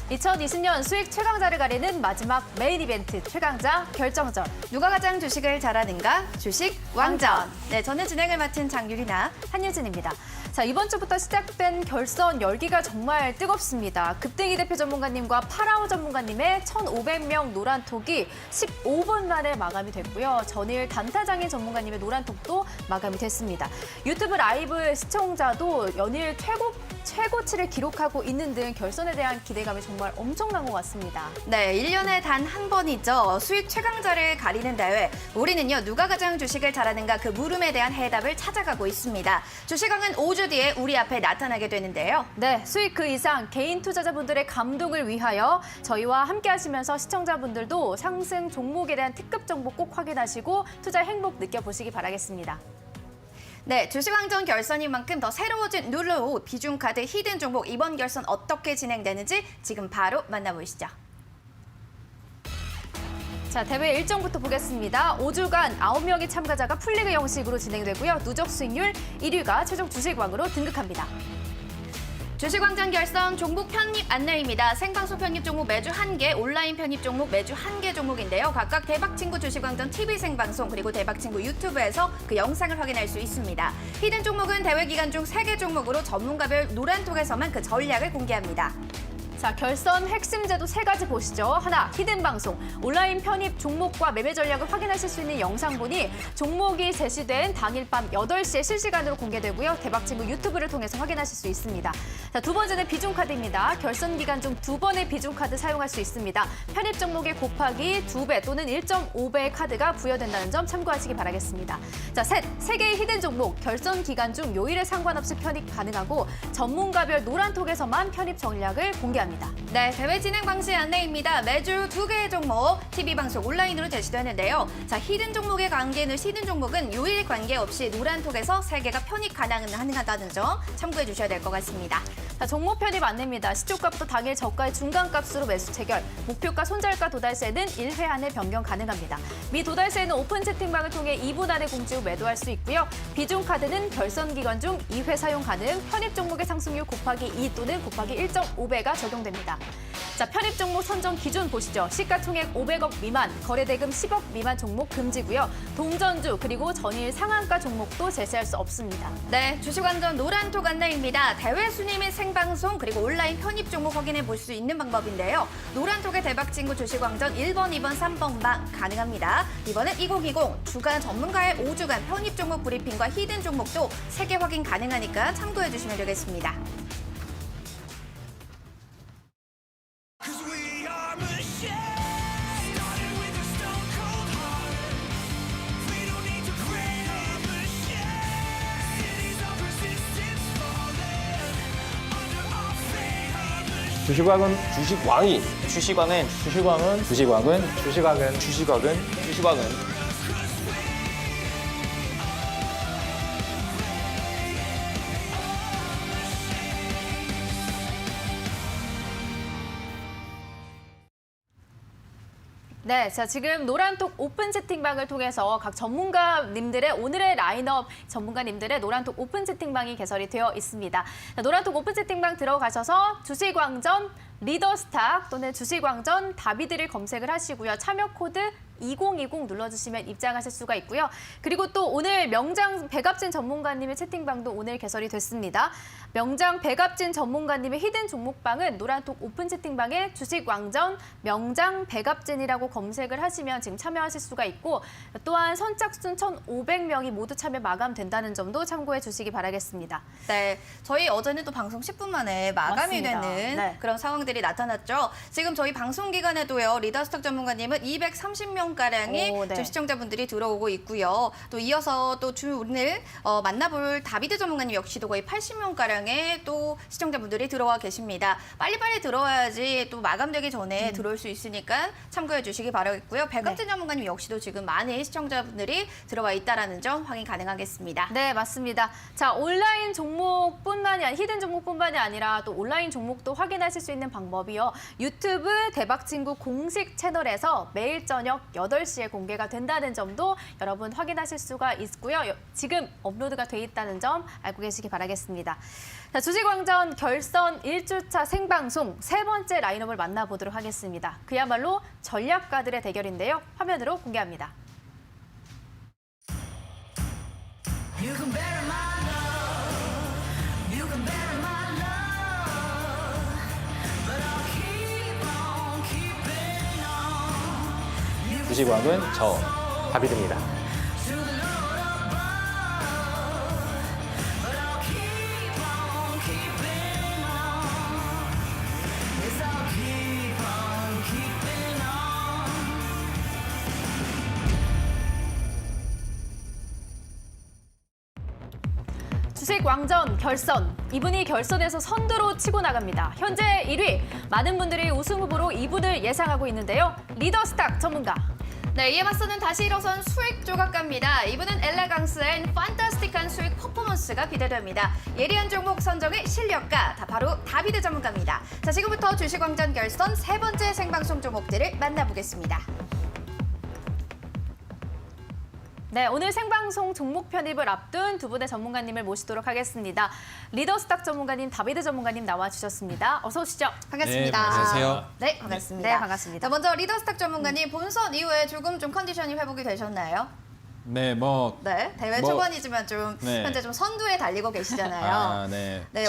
2020년 수익 최강자를 가리는 마지막 메인 이벤트 최강자 결정전. 누가 가장 주식을 잘하는가? 주식 왕전. 네, 저는 진행을 맡은 장유리나 한유진입니다. 자, 이번 주부터 시작된 결선 열기가 정말 뜨겁습니다. 급등이 대표 전문가님과 파라오 전문가님의 1,500명 노란톡이 15분 만에 마감이 됐고요. 전일 단타장인 전문가님의 노란톡도 마감이 됐습니다. 유튜브 라이브 시청자도 연일 최고치를 기록하고 있는 등 결선에 대한 기대감이 정말 엄청난 것 같습니다. 네, 1년에 단 한 번이죠. 수익 최강자를 가리는 대회. 우리는요, 누가 가장 주식을 잘하는가 그 물음에 대한 해답을 찾아가고 있습니다. 주식왕은 5주 뒤에 우리 앞에 나타나게 되는데요. 네, 수익 그 이상 개인 투자자분들의 감동을 위하여 저희와 함께 하시면서 시청자분들도 상승 종목에 대한 특급 정보 꼭 확인하시고 투자 행복 느껴보시기 바라겠습니다. 네, 주식왕전 결선인 만큼 더 새로워진 룰로 비중카드 히든 종목 이번 결선 어떻게 진행되는지 지금 바로 만나보시죠. 자, 대회 일정부터 보겠습니다. 5주간 9명의 참가자가 풀리그 형식으로 진행되고요. 누적 수익률 1위가 최종 주식왕으로 등극합니다. 주식왕전 결선 종목 편입 안내입니다. 생방송 편입 종목 매주 1개, 온라인 편입 종목 매주 1개 종목인데요. 각각 대박친구 주식왕전 TV 생방송 그리고 대박친구 유튜브에서 그 영상을 확인할 수 있습니다. 히든 종목은 대회 기간 중 3개 종목으로 전문가별 노란톡에서만 그 전략을 공개합니다. 자, 결선 핵심 제도 3가지 보시죠. 하나, 히든 방송. 온라인 편입 종목과 매매 전략을 확인하실 수 있는 영상본이 종목이 제시된 당일 밤 8시에 실시간으로 공개되고요. 대박친구 유튜브를 통해서 확인하실 수 있습니다. 자, 두 번째는 비중카드입니다. 결선 기간 중 2번의 비중카드 사용할 수 있습니다. 편입 종목의 곱하기 2배 또는 1.5배의 카드가 부여된다는 점 참고하시기 바라겠습니다. 자, 셋, 3개의 히든 종목. 결선 기간 중 요일에 상관없이 편입 가능하고 전문가별 노란톡에서만 편입 전략을 공개합니다. 네, 대회 진행 방식 안내입니다. 매주 2개의 종목, TV방송 온라인으로 제시되는데요. 자, 히든 종목의 관계는 히든 종목은 요일 관계없이 노란톡에서 3개가 편입 가능하다는 점 참고해 주셔야 될 것 같습니다. 자, 종목 편입 안내입니다. 시초값부터 당일 저가의 중간값으로 매수 체결, 목표가 손절가 도달세는 1회 안에 변경 가능합니다. 미 도달세는 오픈 채팅방을 통해 2분 안에 공지 후 매도할 수 있고요. 비중카드는 결선 기간 중 2회 사용 가능, 편입 종목의 상승률 곱하기 2 또는 곱하기 1.5배가 적용됩니다. 자, 편입 종목 선정 기준 보시죠. 시가총액 500억 미만, 거래대금 10억 미만 종목 금지고요. 동전주 그리고 전일 상한가 종목도 제시할 수 없습니다. 네, 주식왕전 노란톡 안내입니다. 대회 순위 및 생방송 그리고 온라인 편입 종목 확인해 볼 수 있는 방법인데요. 노란톡의 대박친구 주식왕전 1번, 2번, 3번 방 가능합니다. 이번엔 2020 주간 전문가의 5주간 편입 종목 브리핑과 히든 종목도 3개 확인 가능하니까 참고해 주시면 되겠습니다. 주식왕은 주식왕이 주식왕은 주식왕은 주식왕은 네, 자, 지금 노란톡 오픈 채팅방을 통해서 각 전문가님들의 오늘의 라인업 전문가님들의 노란톡 오픈 채팅방이 개설이 되어 있습니다. 자, 노란톡 오픈 채팅방 들어가셔서 주식왕전 리더스탁 또는 주식왕전 다비드를 검색을 하시고요. 참여 코드 2020 눌러주시면 입장하실 수가 있고요. 그리고 또 오늘 명장 백압진 전문가님의 채팅방도 오늘 개설이 됐습니다. 명장 백압진 전문가님의 히든 종목방은 노란톡 오픈 채팅방에 주식왕전 명장 백압진이라고 검색을 하시면 지금 참여하실 수가 있고 또한 선착순 1,500명이 모두 참여 마감된다는 점도 참고해 주시기 바라겠습니다. 네, 저희 어제는 또 방송 10분 만에 마감이 맞습니다. 되는 네. 그런 상황들이 나타났죠. 지금 저희 방송 기간에도요. 리더스탁 전문가님은 230명가량의 오, 네. 시청자분들이 들어오고 있고요. 또 이어서 또 오늘 만나볼 다비드 전문가님 역시도 거의 80명가량의 또 시청자분들이 들어와 계십니다. 빨리빨리 들어와야지 또 마감되기 전에 들어올 수 있으니까 참고해 주시기 바라겠고요. 백업진 전문가님 역시도 지금 많은 시청자분들이 들어와 있다는 점 확인 가능하겠습니다. 네, 맞습니다. 자, 온라인 종목 종목뿐만이 아니라 히든 종목뿐만이 아니라 또 온라인 종목도 확인하실 수 있는 방법이요. 유튜브 대박친구 공식 채널에서 매일 저녁 8시에 공개가 된다는 점도 여러분 확인하실 수가 있고요. 지금 업로드가 돼 있다는 점 알고 계시기 바라겠습니다. 자, 주식왕전 결선 1주차 생방송 세 번째 라인업을 만나보도록 하겠습니다. 그야말로 전략가들의 대결인데요. 화면으로 공개합니다. You can bear my love, you can bear my love, but I'll keep on keeping on. 주식왕은 저 다비드입니다. To the Lord above, but I'll keep on keeping on. Yes, I'll keep on keeping on. 주식 왕전 결선. 이분이 결선에서 선두로 치고 나갑니다. 현재 1위. 많은 분들이 우승 후보로 이분을 예상하고 있는데요. 리더스탁 전문가. 네, 이에 맞서는 다시 일어선 수익 조각가입니다. 이분은 엘레강스 앤 판타스틱한 수익 퍼포먼스가 기대됩니다. 예리한 종목 선정의 실력가, 바로 다비드 전문가입니다. 자, 지금부터 주식왕전 결선 세 번째 생방송 종목들을 만나보겠습니다. 네, 오늘 생방송 종목 편입을 앞둔 두 분의 전문가님을 모시도록 하겠습니다. 리더스탁 전문가님, 다비드 전문가님 나와주셨습니다. 어서 오시죠. 반갑습니다. 네, 안녕하세요. 네, 반갑습니다. 네, 반갑습니다. 자, 먼저 리더스탁 전문가님, 본선 이후에 조금 좀 컨디션이 회복이 되셨나요? 네, 뭐 네, 대회 초반이지만 좀 네. 현재 좀 선두에 달리고 계시잖아요. 네. 네,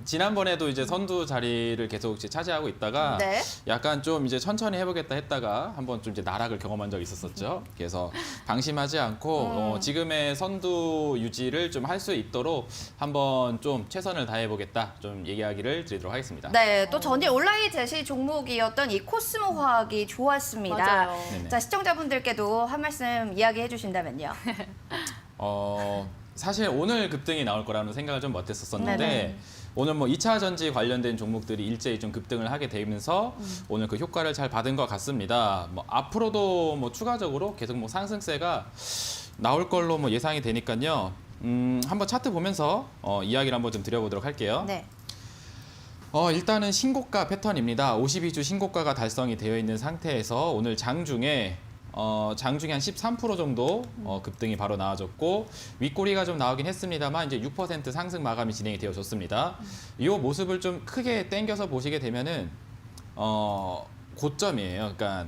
지난번에도 이제 선두 자리를 계속 이제 차지하고 있다가 네. 약간 좀 이제 천천히 해보겠다 했다가 한번 좀 이제 나락을 경험한 적이 있었었죠. 그래서 방심하지 않고 지금의 선두 유지를 좀 할 수 있도록 한번 좀 최선을 다해보겠다 좀 얘기하기를 드리도록 하겠습니다. 네, 또 전일 온라인 제시 종목이었던 이 코스모 화학이 좋았습니다. 맞아요. 네네. 자, 시청자분들께도 한 말씀 이야기해 주신다면요. 사실 오늘 급등이 나올 거라는 생각을 좀 못했었는데 네네. 오늘 뭐 2차 전지 관련된 종목들이 일제히 좀 급등을 하게 되면서 오늘 그 효과를 잘 받은 것 같습니다. 뭐 앞으로도 뭐 추가적으로 계속 뭐 상승세가 나올 걸로 뭐 예상이 되니까요. 한번 차트 보면서 이야기를 한번 좀 드려보도록 할게요. 네. 일단은 신고가 패턴입니다. 52주 신고가가 달성이 되어 있는 상태에서 오늘 장중에 한 13% 정도 급등이 바로 나와줬고 윗꼬리가 좀 나오긴 했습니다만 이제 6% 상승 마감이 진행이 되어졌습니다. 이 모습을 좀 크게 당겨서 보시게 되면은 고점이에요. 그러니까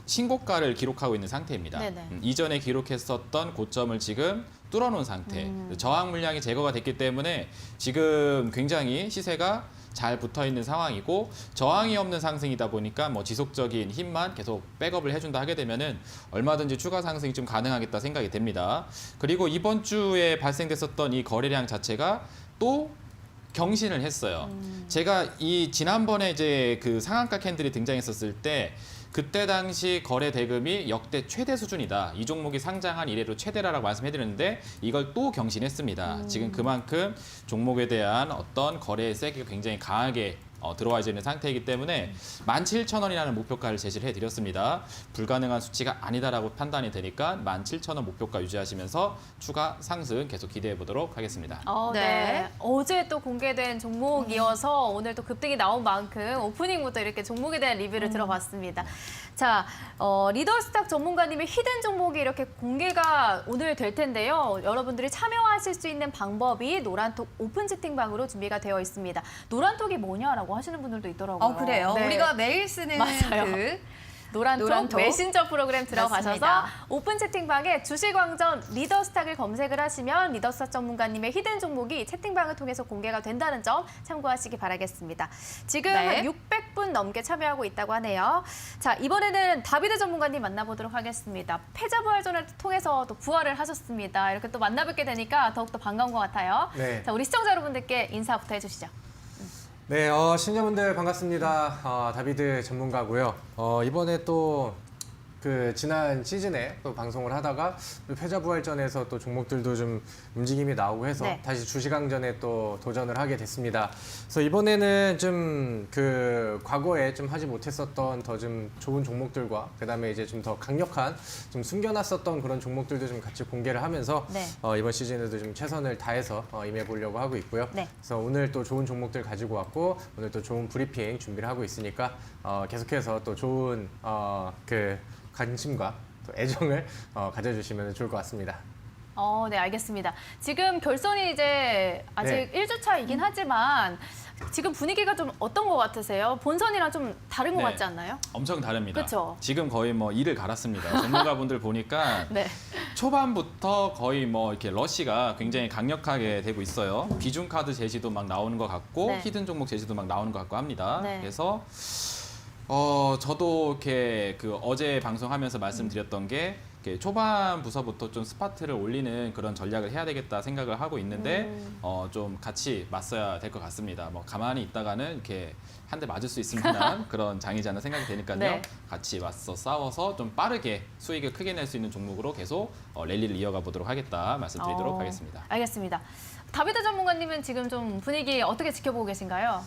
신고가를 기록하고 있는 상태입니다. 네네. 이전에 기록했었던 고점을 지금 뚫어놓은 상태. 저항 물량이 제거가 됐기 때문에 지금 굉장히 시세가 잘 붙어 있는 상황이고 저항이 없는 상승이다 보니까 뭐 지속적인 힘만 계속 백업을 해준다 하게 되면은 얼마든지 추가 상승이 좀 가능하겠다 생각이 됩니다. 그리고 이번 주에 발생됐었던 이 거래량 자체가 또 경신을 했어요. 제가 이 지난번에 이제 그 상한가 캔들이 등장했었을 때 그때 당시 거래 대금이 역대 최대 수준이다. 이 종목이 상장한 이래로 최대라고 말씀해드렸는데 이걸 또 경신했습니다. 지금 그만큼 종목에 대한 어떤 거래의 세기가 굉장히 강하게 들어와 있는 상태이기 때문에 17,000원이라는 목표가를 제시를 해드렸습니다. 불가능한 수치가 아니다라고 판단이 되니까 17,000원 목표가 유지하시면서 추가 상승 계속 기대해 보도록 하겠습니다. 네. 네. 어제 또 공개된 종목이어서 오늘 또 급등이 나온 만큼 오프닝부터 이렇게 종목에 대한 리뷰를 들어봤습니다. 자, 리더스탁 전문가님의 히든 종목이 이렇게 공개가 오늘 될 텐데요. 여러분들이 참여하실 수 있는 방법이 노란톡 오픈 채팅방으로 준비가 되어 있습니다. 노란톡이 뭐냐라고 하시는 분들도 있더라고요. 그래요. 네. 우리가 매일 쓰는 맞아요. 그 노란톡 메신저 프로그램 들어가셔서 맞습니다. 오픈 채팅방에 주식왕전 리더스탁을 검색을 하시면 리더스탁 전문가님의 히든 종목이 채팅방을 통해서 공개가 된다는 점 참고하시기 바라겠습니다. 지금 네. 한 600분 넘게 참여하고 있다고 하네요. 자, 이번에는 다비드 전문가님 만나보도록 하겠습니다. 패자부활전을 통해서 또 부활을 하셨습니다. 이렇게 또 만나뵙게 되니까 더욱더 반가운 것 같아요. 네. 자, 우리 시청자 여러분들께 인사부터 해주시죠. 네, 시청자분들 반갑습니다. 다비드 전문가고요. 이번에 또 그 지난 시즌에 또 방송을 하다가 또 패자부활전에서 또 종목들도 좀 움직임이 나오고 해서 네. 다시 주시강전에 또 도전을 하게 됐습니다. 그래서 이번에는 좀 그 과거에 좀 하지 못했었던 더 좀 좋은 종목들과 그다음에 이제 좀 더 강력한 좀 숨겨놨었던 그런 종목들도 좀 같이 공개를 하면서 네. 이번 시즌에도 좀 최선을 다해서 임해보려고 하고 있고요. 네. 그래서 오늘 또 좋은 종목들 가지고 왔고 오늘 또 좋은 브리핑 준비를 하고 있으니까 계속해서 또 좋은 그 관심과 또 애정을 가져주시면 좋을 것 같습니다. 네, 알겠습니다. 지금 결선이 이제 아직 네. 1주차이긴 하지만 지금 분위기가 좀 어떤 것 같으세요? 본선이랑 좀 다른 것 네. 같지 않나요? 엄청 다릅니다. 그쵸? 지금 거의 뭐 이를 갈았습니다. 전문가분들 보니까 네. 초반부터 거의 뭐 이렇게 러시가 굉장히 강력하게 되고 있어요. 비중 카드 제시도 막 나오는 것 같고 네. 히든 종목 제시도 막 나오는 것 같고 합니다. 네. 그래서 저도 이렇게 그 어제 방송하면서 말씀드렸던 게 이렇게 초반부서부터 좀 스파트를 올리는 그런 전략을 해야 되겠다 생각을 하고 있는데 좀 같이 맞서야 될 것 같습니다. 뭐 가만히 있다가는 이렇게 한 대 맞을 수 있을 만한 그런 장이지 않나 생각이 되니까요. 네. 같이 맞서 싸워서 좀 빠르게 수익을 크게 낼 수 있는 종목으로 계속 랠리를 이어가 보도록 하겠다 말씀드리도록 하겠습니다. 알겠습니다. 다비드 전문가님은 지금 좀 분위기 어떻게 지켜보고 계신가요?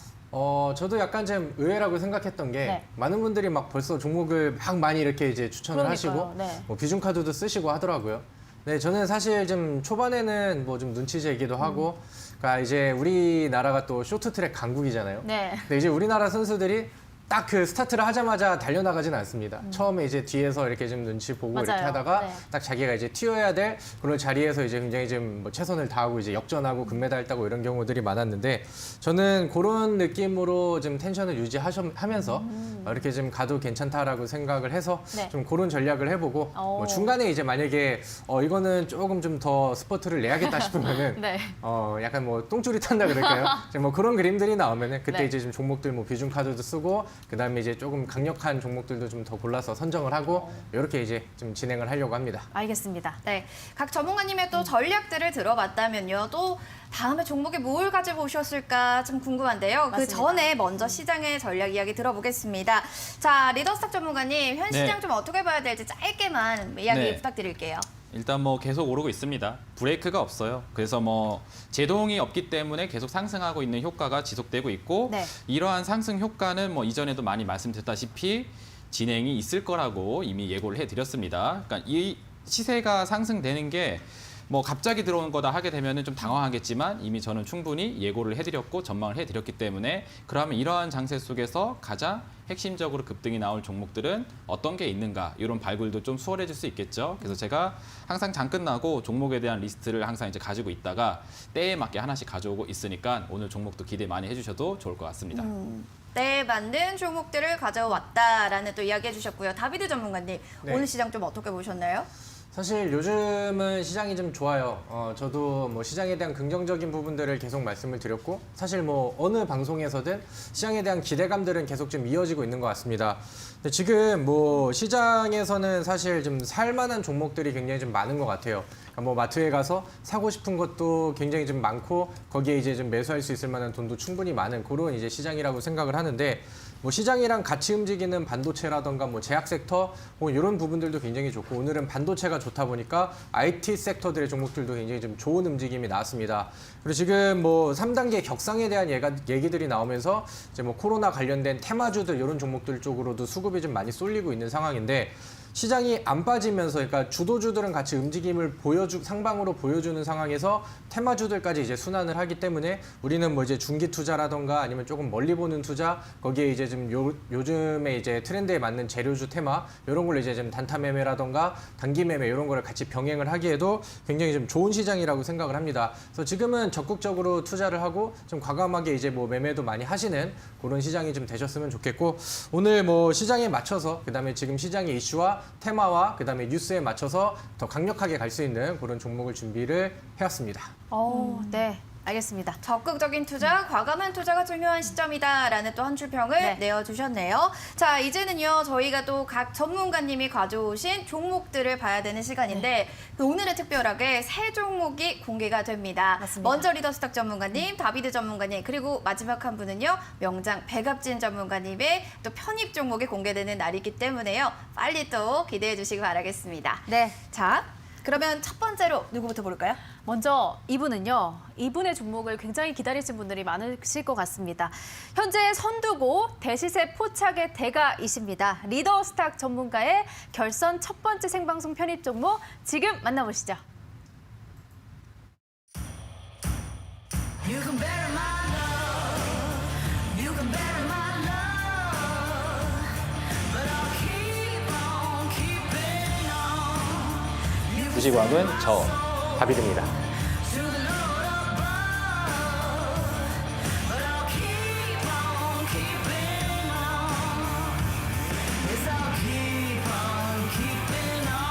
저도 약간 좀 의외라고 생각했던 게 네. 많은 분들이 막 벌써 종목을 막 많이 이렇게 이제 추천을 그러니까요. 하시고 네. 뭐 비중 카드도 쓰시고 하더라고요. 네, 저는 사실 좀 초반에는 뭐 좀 눈치채기도 하고, 그러니까 이제 우리나라가 또 쇼트트랙 강국이잖아요. 네. 근데 이제 우리나라 선수들이 딱 그 스타트를 하자마자 달려나가진 않습니다. 처음에 이제 뒤에서 이렇게 좀 눈치 보고 이렇게 맞아요. 하다가 네. 딱 자기가 이제 튀어야 될 그런 자리에서 이제 굉장히 좀 뭐 최선을 다하고 이제 역전하고 금메달 따고 이런 경우들이 많았는데 저는 그런 느낌으로 좀 텐션을 유지하면서 이렇게 좀 가도 괜찮다라고 생각을 해서 네. 좀 그런 전략을 해보고 뭐 중간에 이제 만약에 이거는 조금 좀 더 스포트를 내야겠다 싶으면은 네. 약간 뭐 똥줄이 탄다 그럴까요? 이제 뭐 그런 그림들이 나오면은 그때 네. 이제 좀 종목들 뭐 비중 카드도 쓰고 그다음에 이제 조금 강력한 종목들도 좀 더 골라서 선정을 하고 이렇게 이제 좀 진행을 하려고 합니다. 알겠습니다. 네, 각 전문가님의 또 전략들을 들어봤다면요. 또 다음에 종목에 뭘 가지고 오셨을까 좀 궁금한데요. 그 맞습니다. 전에 먼저 시장의 전략 이야기 들어보겠습니다. 자, 리더스탁 전문가님, 현 네. 시장 좀 어떻게 봐야 될지 짧게만 이야기 네. 부탁드릴게요. 일단 뭐 계속 오르고 있습니다. 브레이크가 없어요. 그래서 뭐 제동이 없기 때문에 계속 상승하고 있는 효과가 지속되고 있고 네. 이러한 상승 효과는 뭐 이전에도 많이 말씀드렸다시피 진행이 있을 거라고 이미 예고를 해드렸습니다. 그러니까 이 시세가 상승되는 게 뭐 갑자기 들어온 거다 하게 되면은 좀 당황하겠지만 이미 저는 충분히 예고를 해드렸고 전망을 해드렸기 때문에 그러면 이러한 장세 속에서 가장 핵심적으로 급등이 나올 종목들은 어떤 게 있는가 이런 발굴도 좀 수월해질 수 있겠죠. 그래서 제가 항상 장 끝나고 종목에 대한 리스트를 항상 이제 가지고 있다가 때에 맞게 하나씩 가져오고 있으니까 오늘 종목도 기대 많이 해주셔도 좋을 것 같습니다. 네, 만든 종목들을 가져왔다라는 또 이야기 해주셨고요. 다비드 전문가님, 네. 오늘 시장 좀 어떻게 보셨나요? 사실 요즘은 시장이 좀 좋아요. 저도 뭐 시장에 대한 긍정적인 부분들을 계속 말씀을 드렸고 사실 뭐 어느 방송에서든 시장에 대한 기대감들은 계속 좀 이어지고 있는 것 같습니다. 근데 지금 뭐 시장에서는 사실 좀 살만한 종목들이 굉장히 좀 많은 것 같아요. 그러니까 뭐 마트에 가서 사고 싶은 것도 굉장히 좀 많고 거기에 이제 좀 매수할 수 있을 만한 돈도 충분히 많은 그런 이제 시장이라고 생각을 하는데 뭐 시장이랑 같이 움직이는 반도체라던가 뭐 제약 섹터 뭐 이런 부분들도 굉장히 좋고 오늘은 반도체가 좋다 보니까 IT 섹터들의 종목들도 굉장히 좀 좋은 움직임이 나왔습니다. 그리고 지금 뭐 3단계 격상에 대한 얘기들이 나오면서 이제 뭐 코로나 관련된 테마주들 이런 종목들 쪽으로도 수급이 좀 많이 쏠리고 있는 상황인데 시장이 안 빠지면서 그러니까 주도주들은 같이 움직임을 상방으로 보여주는 상황에서 테마주들까지 이제 순환을 하기 때문에 우리는 뭐 이제 중기 투자라던가 아니면 조금 멀리 보는 투자 거기에 이제 좀 요즘에 이제 트렌드에 맞는 재료주 테마 이런 걸로 이제 좀 단타 매매라던가 단기 매매 이런 거를 같이 병행을 하기에도 굉장히 좀 좋은 시장이라고 생각을 합니다. 그래서 지금은 적극적으로 투자를 하고 좀 과감하게 이제 뭐 매매도 많이 하시는 그런 시장이 좀 되셨으면 좋겠고 오늘 뭐 시장에 맞춰서 그다음에 지금 시장의 이슈와 테마와 그다음에 뉴스에 맞춰서 더 강력하게 갈 수 있는 그런 종목을 준비를 해왔습니다. 네. 알겠습니다. 적극적인 투자, 과감한 투자가 중요한 시점이다라는 또 한 줄평을 네. 내어주셨네요. 자, 이제는요, 저희가 또 각 전문가님이 가져오신 종목들을 봐야 되는 시간인데 오늘은 특별하게 세 종목이 공개가 됩니다. 맞습니다. 먼저 리더스탁 전문가님, 다비드 전문가님, 그리고 마지막 한 분은요, 명장 백압진 전문가님의 또 편입 종목이 공개되는 날이기 때문에요. 빨리 또 기대해 주시기 바라겠습니다. 네. 자, 그러면 첫 번째로 누구부터 볼까요? 먼저 이분은요. 이분의 종목을 굉장히 기다리신 분들이 많으실 것 같습니다. 현재 선두고 대시세 포착의 대가이십니다. 리더스탁 전문가의 결선 첫 번째 생방송 편입 종목 지금 만나보시죠. You can bury my love. You can bury my love. But I'll keep on keeping on. 주식왕은 저 다비드입니다. To the Lord above. But I'll keep on keeping on. Yes, I'll keep on keeping on.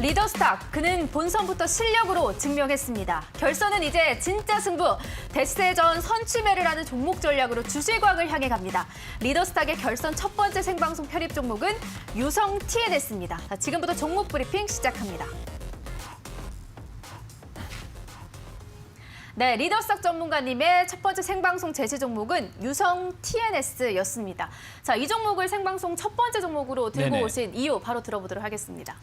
리더스탁, 그는 본선부터 실력으로 증명했습니다. 결선은 이제 진짜 승부. 대세전 선취매를 하는 종목 전략으로 주식왕을 향해 갑니다. 리더스탁의 결선 첫 번째 생방송 편입 종목은 유성 TNS입니다. 자, 지금부터 종목 브리핑 시작합니다. 네, 리더스탁 전문가님의 첫 번째 생방송 제시 종목은 유성 TNS였습니다. 자, 이 종목을 생방송 첫 번째 종목으로 들고 네네. 오신 이유 바로 들어보도록 하겠습니다.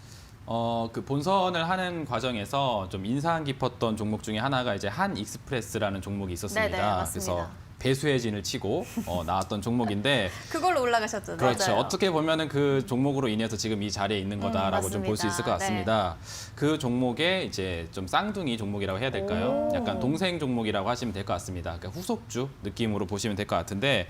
그 본선을 하는 과정에서 좀 인상 깊었던 종목 중에 하나가 이제 한 익스프레스라는 종목이 있었습니다. 네네, 맞습니다. 그래서 배수의 진을 치고 나왔던 종목인데 그걸로 올라가셨잖아요. 그렇죠. 맞아요. 어떻게 보면은 그 종목으로 인해서 지금 이 자리에 있는 거다라고 좀 볼 수 맞습니다. 있을 것 같습니다. 그 종목의 이제 좀 쌍둥이 종목이라고 해야 될까요? 오. 약간 동생 종목이라고 하시면 될 것 같습니다. 그러니까 후속주 느낌으로 보시면 될 것 같은데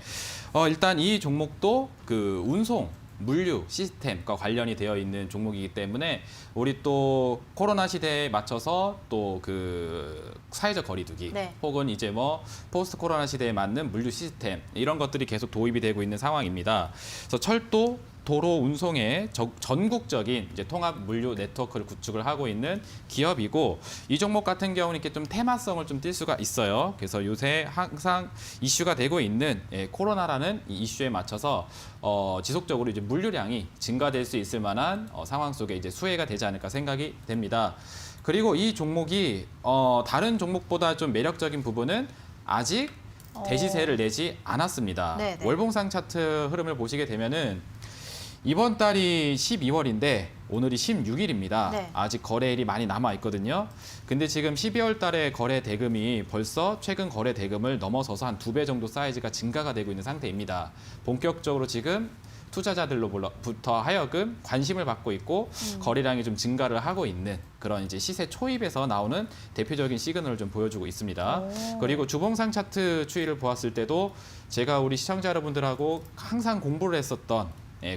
일단 이 종목도 그 운송 물류 시스템과 관련이 되어 있는 종목이기 때문에 우리 또 코로나 시대에 맞춰서 또 그 사회적 거리두기 네. 혹은 이제 뭐 포스트 코로나 시대에 맞는 물류 시스템 이런 것들이 계속 도입이 되고 있는 상황입니다. 그래서 철도 도로 운송의 전국적인 이제 통합 물류 네트워크를 구축을 하고 있는 기업이고 이 종목 같은 경우는 이렇게 좀 테마성을 좀 띌 수가 있어요. 그래서 요새 항상 이슈가 되고 있는 코로나라는 이 이슈에 맞춰서 지속적으로 이제 물류량이 증가될 수 있을 만한 상황 속에 이제 수혜가 되지 않을까 생각이 됩니다. 그리고 이 종목이 다른 종목보다 좀 매력적인 부분은 아직 대시세를 내지 않았습니다. 네, 네. 월봉상 차트 흐름을 보시게 되면은 이번 달이 12월인데 오늘이 16일입니다. 네. 아직 거래일이 많이 남아 있거든요. 근데 지금 12월 달에 거래 대금이 벌써 최근 거래 대금을 넘어서서 한 2배 정도 사이즈가 증가가 되고 있는 상태입니다. 본격적으로 지금 투자자들로부터 하여금 관심을 받고 있고 거래량이 좀 증가를 하고 있는 그런 이제 시세 초입에서 나오는 대표적인 시그널을 좀 보여주고 있습니다. 그리고 주봉상 차트 추이를 보았을 때도 제가 우리 시청자 여러분들하고 항상 공부를 했었던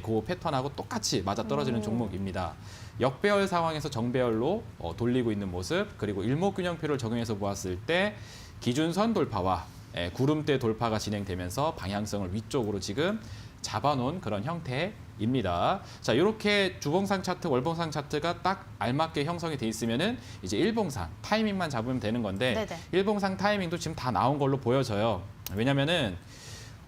그 패턴하고 똑같이 맞아떨어지는 종목입니다. 역배열 상황에서 정배열로 돌리고 있는 모습, 그리고 일목균형표를 적용해서 보았을 때 기준선 돌파와 구름대 돌파가 진행되면서 방향성을 위쪽으로 지금 잡아놓은 그런 형태입니다. 자, 이렇게 주봉상 차트, 월봉상 차트가 딱 알맞게 형성이 돼 있으면은 이제 일봉상 타이밍만 잡으면 되는 건데 네네. 일봉상 타이밍도 지금 다 나온 걸로 보여져요. 왜냐면은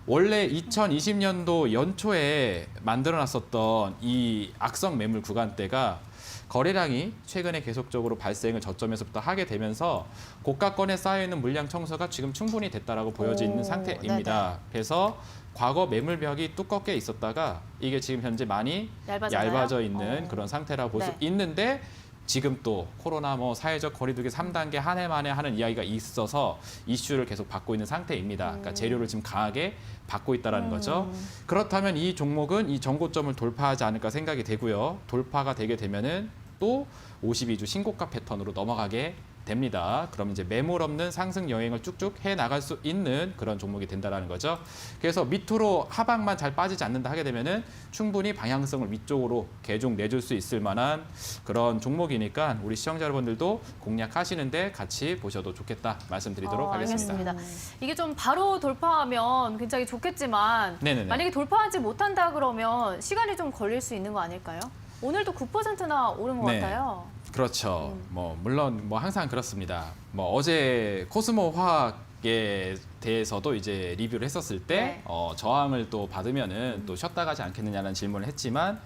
원래 2020년도 연초에 만들어놨었던 이 악성 매물 구간대가 거래량이 최근에 계속적으로 발생을 저점에서부터 하게 되면서 고가권에 쌓여있는 물량 청소가 지금 충분히 됐다라고 보여지는 상태입니다. 그래서 과거 매물벽이 두껍게 있었다가 이게 지금 현재 많이 얇아졌나요? 얇아져 있는 그런 상태라고 볼 수 네. 있는데 지금 또 코로나 뭐 사회적 거리두기 3단계 한 해 만에 하는 이야기가 있어서 이슈를 계속 받고 있는 상태입니다. 그러니까 재료를 지금 강하게 받고 있다는 거죠. 그렇다면 이 종목은 이 전고점을 돌파하지 않을까 생각이 되고요. 돌파가 되게 되면은 또 52주 신고가 패턴으로 넘어가게 됩니다. 그럼 이제 매물 없는 상승 여행을 쭉쭉 해 나갈 수 있는 그런 종목이 된다라는 거죠. 그래서 밑으로 하방만 잘 빠지지 않는다 하게 되면은 충분히 방향성을 위쪽으로 계속 내줄 수 있을 만한 그런 종목이니까 우리 시청자 여러분들도 공략하시는데 같이 보셔도 좋겠다 말씀드리도록 하겠습니다. 알겠습니다. 이게 좀 바로 돌파하면 굉장히 좋겠지만 네네네. 만약에 돌파하지 못한다 그러면 시간이 좀 걸릴 수 있는 거 아닐까요? 오늘도 9%나 오른 것 네. 같아요. 그렇죠. 뭐 물론 뭐 항상 그렇습니다. 뭐 어제 코스모 화학에 대해서도 이제 리뷰를 했었을 때 네. 저항을 또 받으면은 또 쉬었다 가지 않겠느냐는 질문을 했지만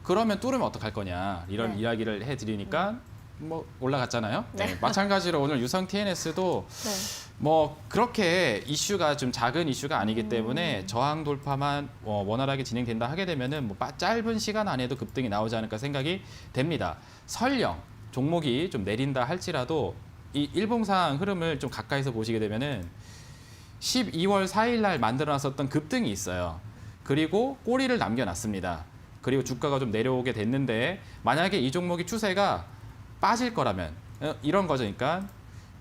그러면 뚫으면 어떡할 거냐 이런 네. 이야기를 해드리니까 뭐 올라갔잖아요. 네. 네, 마찬가지로 오늘 유성 TNS도 네. 뭐 그렇게 이슈가 좀 작은 이슈가 아니기 때문에 저항 돌파만 원활하게 진행된다 하게 되면은 뭐 짧은 시간 안에도 급등이 나오지 않을까 생각이 됩니다. 설령 종목이 좀 내린다 할지라도 이 일봉상 흐름을 좀 가까이서 보시게 되면은 12월 4일 날 만들어놨었던 급등이 있어요. 그리고 꼬리를 남겨놨습니다. 그리고 주가가 좀 내려오게 됐는데 만약에 이 종목이 추세가 빠질 거라면 이런 거죠. 그러니까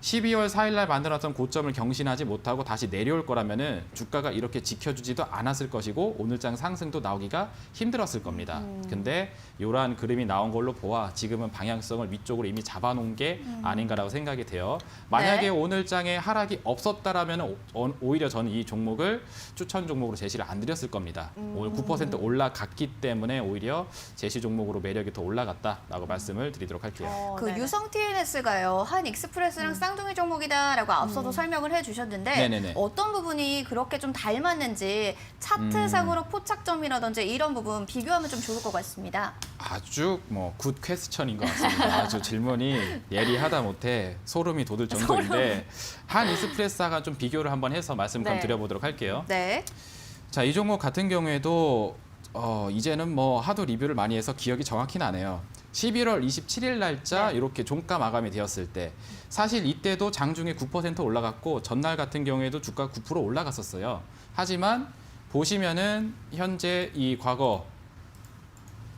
12월 4일 날 만들었던 고점을 경신하지 못하고 다시 내려올 거라면은 주가가 이렇게 지켜주지도 않았을 것이고 오늘장 상승도 나오기가 힘들었을 겁니다. 근데 이러한 그림이 나온 걸로 보아 지금은 방향성을 위쪽으로 이미 잡아놓은 게 아닌가라고 생각이 돼요. 만약에 네. 오늘장에 하락이 없었다라면 오히려 저는 이 종목을 추천 종목으로 제시를 안 드렸을 겁니다. 오늘 9% 올라갔기 때문에 오히려 제시 종목으로 매력이 더 올라갔다라고 말씀을 드리도록 할게요. 그 네네. 유성 TNS가요, 한 익스프레스랑 쌍둥이 종목이다라고 앞서도 설명을 해주셨는데 네네네. 어떤 부분이 그렇게 좀 닮았는지 차트상으로 포착점이라든지 이런 부분 비교하면 좀 좋을 것 같습니다. 아주 뭐 굿 퀘스천인 것 같습니다. 아주 질문이 예리하다 못해 소름이 돋을 정도인데 한 익스프레스하고 좀 비교를 한번 해서 말씀 좀 네. 드려보도록 할게요. 네. 자, 이 종목 같은 경우에도 이제는 뭐 하도 리뷰를 많이 해서 기억이 정확히 나네요. 11월 27일 날짜 네. 이렇게 종가 마감이 되었을 때 사실 이때도 장중에 9% 올라갔고 전날 같은 경우에도 주가 9% 올라갔었어요. 하지만 보시면은 현재 이 과거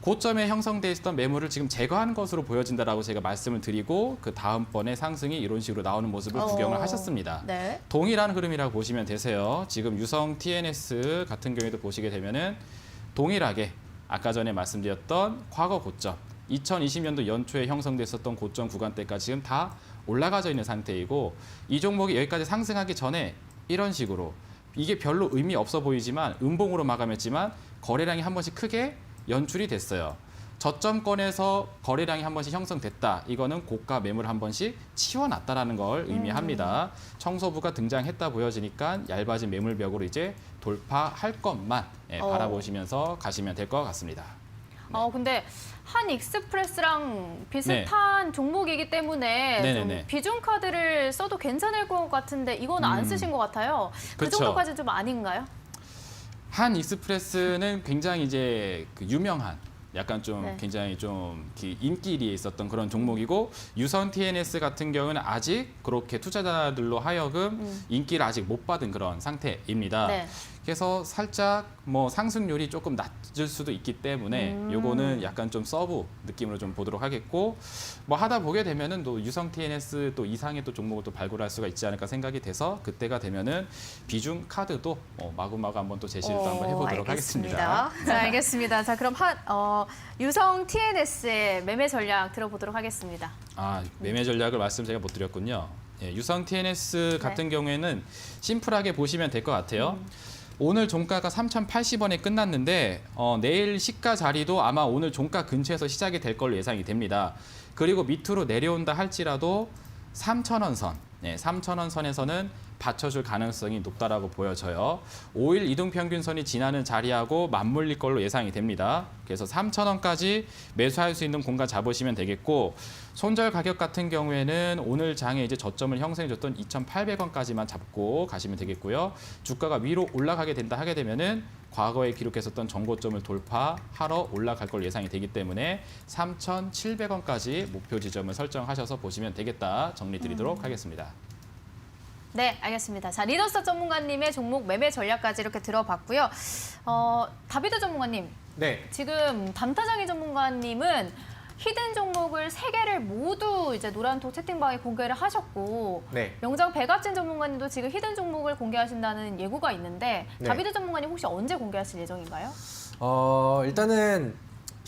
고점에 형성돼 있었던 매물을 지금 제거한 것으로 보여진다라고 제가 말씀을 드리고 그 다음번에 상승이 이런 식으로 나오는 모습을 구경을 하셨습니다. 네. 동일한 흐름이라고 보시면 되세요. 지금 유성 TNS 같은 경우에도 보시게 되면은 동일하게 아까 전에 말씀드렸던 과거 고점 2020년도 연초에 형성됐었던 고점 구간대까지 지금 다 올라가져 있는 상태이고 이 종목이 여기까지 상승하기 전에 이런 식으로 이게 별로 의미 없어 보이지만 음봉으로 마감했지만 거래량이 한 번씩 크게 연출이 됐어요. 저점권에서 거래량이 한 번씩 형성됐다. 이거는 고가 매물 한 번씩 치워놨다라는 걸 의미합니다. 청소부가 등장했다 보여지니까 얇아진 매물벽으로 이제 돌파할 것만 바라보시면서 가시면 될 것 같습니다. 근데 한 익스프레스랑 비슷한 종목이기 때문에 네네네. 좀 비중 카드를 써도 괜찮을 것 같은데 이건 안 쓰신 것 같아요. 그 그쵸. 정도까지 좀 아닌가요? 한 익스프레스는 굉장히 이제 그 유명한 약간 좀 네. 굉장히 좀 인기리에 있었던 그런 종목이고 유선 TNS 같은 경우는 아직 그렇게 투자자들로 하여금 인기를 아직 못 받은 그런 상태입니다. 네. 그래서 살짝 뭐 상승률이 조금 낮을 수도 있기 때문에 요거는 약간 좀 서브 느낌으로 좀 보도록 하겠고 뭐 하다 보게 되면은 또 유성 TNS 또 이상의 또 종목을 또 발굴할 수가 있지 않을까 생각이 돼서 그때가 되면은 비중 카드도 마구마구 한번 또 제시를 또 한번 해보도록 하겠습니다. 알겠습니다. 자, 알겠습니다. 자, 그럼 유성 TNS의 매매 전략 들어보도록 하겠습니다. 매매 전략을 말씀 제가 못 드렸군요. 예, 유성 TNS 같은 경우에는 심플하게 보시면 될 것 같아요. 오늘 종가가 3,080원에 끝났는데 내일 시가 자리도 아마 오늘 종가 근처에서 시작이 될 걸로 예상이 됩니다. 그리고 밑으로 내려온다 할지라도 3,000원 선, 3,000원 선에서는 받쳐줄 가능성이 높다라고 보여져요. 5일 이동평균선이 지나는 자리하고 맞물릴 걸로 예상이 됩니다. 그래서 3,000원까지 매수할 수 있는 공간 잡으시면 되겠고 손절 가격 같은 경우에는 오늘 장에 이제 저점을 형성해줬던 2,800원까지만 잡고 가시면 되겠고요. 주가가 위로 올라가게 된다 하게 되면은 과거에 기록했었던 전고점을 돌파하러 올라갈 걸 예상이 되기 때문에 3,700원까지 목표 지점을 설정하셔서 보시면 되겠다 정리 드리도록 하겠습니다. 네, 알겠습니다. 자, 리더스 전문가님의 종목 매매 전략까지 이렇게 들어봤고요. 다비드 전문가님, 네. 지금 담타장이 전문가님은 히든 종목을 3개를 모두 이제 노란톡 채팅방에 공개를 하셨고 네. 명장 백합진 전문가님도 지금 히든 종목을 공개하신다는 예고가 있는데 네. 다비드 전문가님 혹시 언제 공개하실 예정인가요? 일단은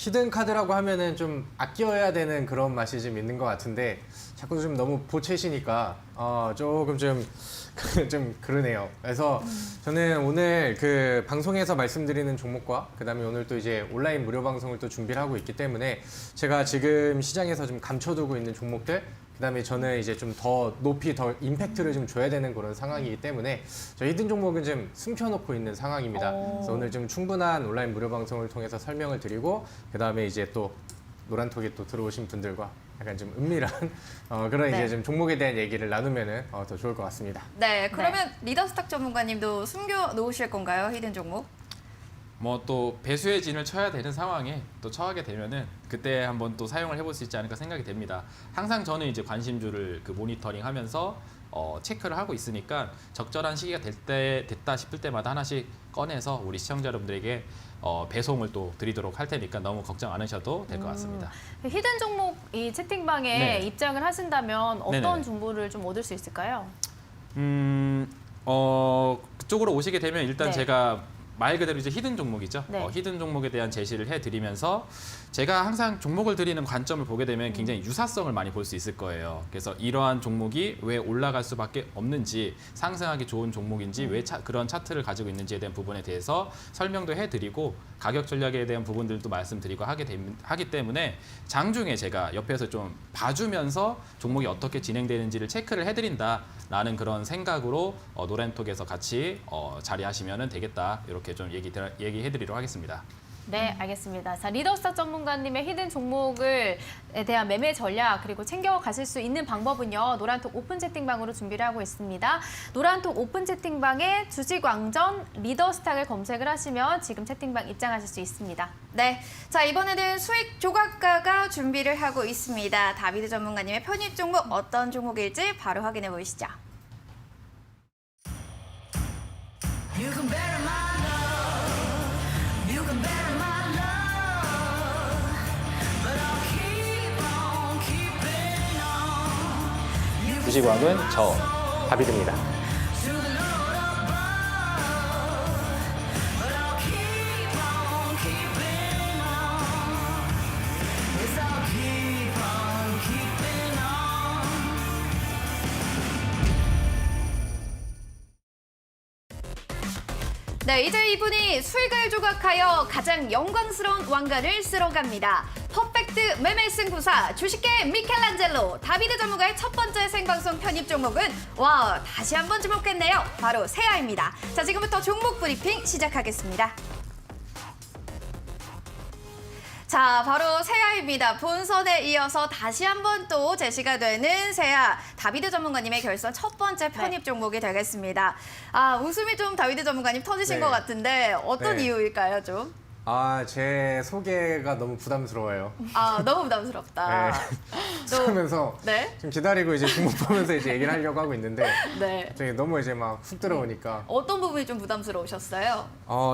히든 카드라고 하면은 좀 아껴야 되는 그런 맛이 좀 있는 것 같은데 자꾸 좀 너무 보채시니까 조금 좀 좀 그러네요. 그래서 저는 오늘 그 방송에서 말씀드리는 종목과 그다음에 오늘 또 이제 온라인 무료 방송을 또 준비를 하고 있기 때문에 제가 지금 시장에서 좀 감춰두고 있는 종목들 그다음에 저는 이제 좀 더 높이 더 임팩트를 좀 줘야 되는 그런 상황이기 때문에 저 히든 종목은 좀 숨겨놓고 있는 상황입니다. 그래서 오늘 좀 충분한 온라인 무료 방송을 통해서 설명을 드리고 그다음에 이제 또 노란톡에 또 들어오신 분들과 약간 좀 은밀한 그런 네. 이제 좀 종목에 대한 얘기를 나누면은 더 좋을 것 같습니다. 네, 그러면 리더스탁 전문가님도 숨겨 놓으실 건가요? 히든 종목? 뭐 또 배수의 진을 쳐야 되는 상황에 또 처하게 되면은 그때 한번 또 사용을 해볼 수 있지 않을까 생각이 됩니다. 항상 저는 이제 관심주를 그 모니터링하면서 체크를 하고 있으니까 적절한 시기가 됐다 싶을 때마다 하나씩 꺼내서 우리 시청자 여러분들에게 배송을 또 드리도록 할 테니까 너무 걱정 안 하셔도 될 것 같습니다. 히든 종목 이 채팅방에 네. 입장을 하신다면 어떤 네네. 정보를 좀 얻을 수 있을까요? 그쪽으로 오시게 되면 일단 네. 제가 말 그대로 이제 히든 종목이죠. 네. 히든 종목에 대한 제시를 해드리면서 제가 항상 종목을 드리는 관점을 보게 되면 굉장히 유사성을 많이 볼 수 있을 거예요. 그래서 이러한 종목이 왜 올라갈 수밖에 없는지, 상승하기 좋은 종목인지, 왜 그런 차트를 가지고 있는지에 대한 부분에 대해서 설명도 해드리고 가격 전략에 대한 부분들도 말씀드리고 하기 때문에 장중에 제가 옆에서 좀 봐주면서 종목이 어떻게 진행되는지를 체크를 해드린다라는 그런 생각으로 노란톡에서 같이 자리하시면 되겠다. 이렇게 좀 얘기해드리도록 하겠습니다. 네, 알겠습니다. 자, 리더스탁 전문가님의 히든 종목에 대한 매매 전략 그리고 챙겨가실 수 있는 방법은요. 노란톡 오픈 채팅방으로 준비를 하고 있습니다. 노란톡 오픈 채팅방에 주식왕전 리더스탁을 검색을 하시면 지금 채팅방 입장하실 수 있습니다. 네, 자 이번에는 수익 조각가가 준비를 하고 있습니다. 다비드 전문가님의 편입 종목 어떤 종목일지 바로 확인해 보시죠. You can better my love. You can better my love. But I'll keep on keeping on. You can 주식왕은 저 다비드입니다. to the Lord above. But I'll keep on keeping on. Yes, I'll keep on keeping on. 네, 이제 이분이 수익을 조각하여 가장 영광스러운 왕관을 쓸어 갑니다. 퍼펙트 매매 승부사 주식계 미켈란젤로 다비드 전문가의 첫 번째 생방송 편입 종목은 와 다시 한번 주목했네요. 바로 세아입니다. 자, 지금부터 종목 브리핑 시작하겠습니다. 자, 바로 세아입니다. 본선에 이어서 다시 한번 또 제시가 되는 세아. 다비드 전문가님의 결선 첫 번째 편입 종목이 되겠습니다. 아, 웃음이 좀 다비드 전문가님 터지신 네. 것 같은데 어떤 네. 이유일까요, 좀? 제 소개가 너무 부담스러워요. 아, 너무 부담스럽다. 또, 하면서 네? 지금 기다리고 이제 종목 보면서 이제 얘기를 하려고 하고 있는데 네. 갑자기 너무 이제 막 훅 들어오니까 어떤 부분이 좀 부담스러우셨어요?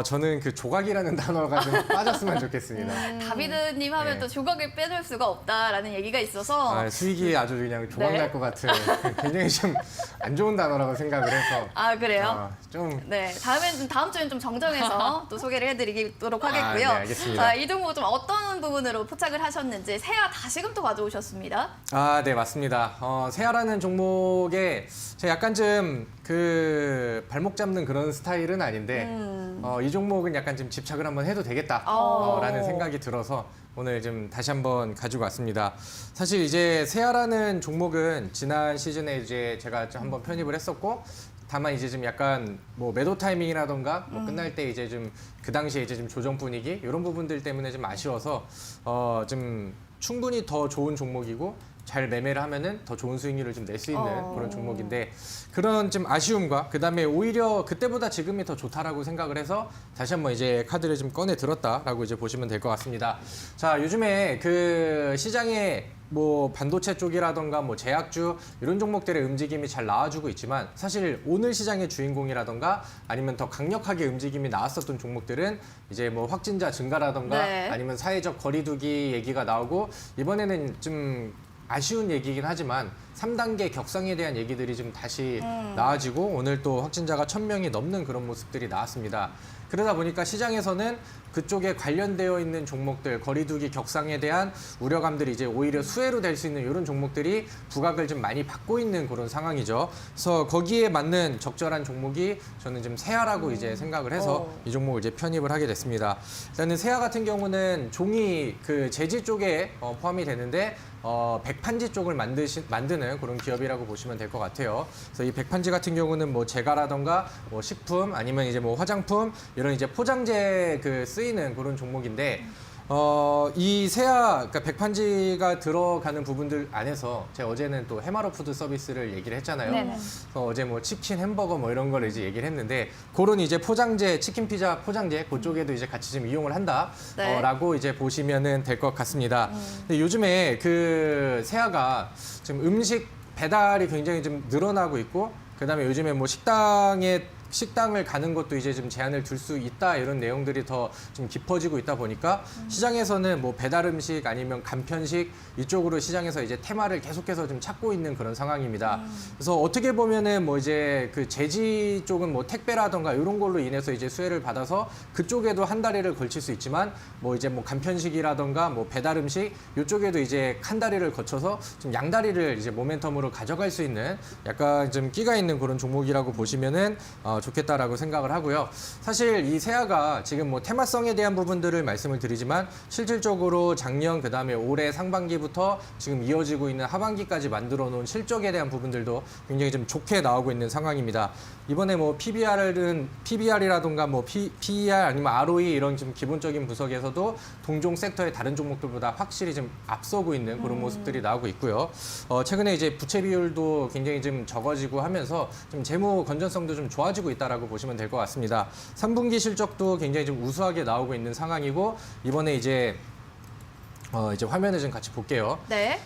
저는 그 조각이라는 단어가 좀 빠졌으면 좋겠습니다. 다비드님 하면 네. 또 조각을 빼놓을 수가 없다라는 얘기가 있어서 수익이 아주 그냥 조각 네. 날 것 같은 굉장히 좀 안 좋은 단어라고 생각을 해서 아, 그래요? 좀 네, 다음 주엔 좀 정정해서 또 소개를 해드리도록 하겠고요. 네, 알겠습니다. 자, 이 종목 좀 어떤 부분으로 포착을 하셨는지 세아 다시금 또 가져오셨습니다. 네, 맞습니다. 세아라는 종목에 제가 약간 좀 그 발목 잡는 그런 스타일은 아닌데 이 종목은 약간 좀 집착을 한번 해도 되겠다 라는 생각이 들어서 오늘 좀 다시 한번 가지고 왔습니다. 사실 이제 세아라는 종목은 지난 시즌에 이제 제가 좀 한번 편입을 했었고 다만 이제 좀 약간 뭐 매도 타이밍이라던가 뭐 끝날 때 이제 좀 그 당시에 이제 좀 조정 분위기 이런 부분들 때문에 좀 아쉬워서 좀 충분히 더 좋은 종목이고 잘 매매를 하면은 더 좋은 수익률을 좀 낼 수 있는 그런 종목인데 그런 좀 아쉬움과 그다음에 오히려 그때보다 지금이 더 좋다라고 생각을 해서 다시 한번 이제 카드를 좀 꺼내 들었다라고 이제 보시면 될 것 같습니다. 자, 요즘에 그 시장에 뭐 반도체 쪽이라던가 뭐 제약주 이런 종목들의 움직임이 잘 나와주고 있지만 사실 오늘 시장의 주인공이라던가 아니면 더 강력하게 움직임이 나왔었던 종목들은 이제 뭐 확진자 증가라던가 네. 아니면 사회적 거리두기 얘기가 나오고 이번에는 좀 아쉬운 얘기긴 하지만 3단계 격상에 대한 얘기들이 좀 다시 나아지고 오늘 또 확진자가 1,000명이 넘는 그런 모습들이 나왔습니다. 그러다 보니까 시장에서는 그쪽에 관련되어 있는 종목들, 거리두기 격상에 대한 우려감들이 이제 오히려 수혜로 될 수 있는 이런 종목들이 부각을 좀 많이 받고 있는 그런 상황이죠. 그래서 거기에 맞는 적절한 종목이 저는 좀 세아라고 이제 생각을 해서 이 종목을 이제 편입을 하게 됐습니다. 일단은 세아 같은 경우는 종이 그 재지 쪽에 포함이 되는데 백판지 쪽을 만드는 그런 기업이라고 보시면 될 것 같아요. 그래서 이 백판지 같은 경우는 뭐 제과라던가 뭐 식품 아니면 이제 뭐 화장품 이런 이제 포장재 그 쓰이는 그런 종목인데 이 세아 그러니까 백판지가 들어가는 부분들 안에서 제가 어제는 또 해마로 푸드 서비스를 얘기를 했잖아요. 네네. 그래서 어제 뭐 치킨, 햄버거 뭐 이런 걸 이제 얘기를 했는데 그런 이제 포장재, 치킨, 피자 포장재 그쪽에도 이제 같이 좀 이용을 한다. 네. 라고 이제 보시면은 될 것 같습니다. 근데 요즘에 그 세아가 지금 음식 배달이 굉장히 좀 늘어나고 있고 그다음에 요즘에 뭐 식당을 가는 것도 이제 좀 제한을 둘 수 있다 이런 내용들이 더 좀 깊어지고 있다 보니까 시장에서는 뭐 배달 음식 아니면 간편식 이쪽으로 시장에서 이제 테마를 계속해서 좀 찾고 있는 그런 상황입니다. 그래서 어떻게 보면은 뭐 이제 그 제지 쪽은 뭐 택배라던가 이런 걸로 인해서 이제 수혜를 받아서 그쪽에도 한 다리를 걸칠 수 있지만 뭐 이제 뭐 간편식이라던가 뭐 배달 음식 이쪽에도 이제 한 다리를 거쳐서 좀 양다리를 이제 모멘텀으로 가져갈 수 있는 약간 좀 끼가 있는 그런 종목이라고 보시면은 좋겠다라고 생각을 하고요. 사실 이 세아가 지금 뭐 테마성에 대한 부분들을 말씀을 드리지만 실질적으로 작년 그다음에 올해 상반기부터 지금 이어지고 있는 하반기까지 만들어 놓은 실적에 대한 부분들도 굉장히 좀 좋게 나오고 있는 상황입니다. 이번에 뭐 PBR이라던가 뭐 PER 아니면 ROE 이런 좀 기본적인 분석에서도 동종 섹터의 다른 종목들보다 확실히 좀 앞서고 있는 그런 모습들이 나오고 있고요. 최근에 이제 부채 비율도 굉장히 좀 적어지고 하면서 좀 재무 건전성도 좀 좋아지고 있다라고 보시면 될 것 같습니다. 3분기 실적도 굉장히 좀 우수하게 나오고 있는 상황이고 이번에 이제 화면을 좀 같이 볼게요. 네.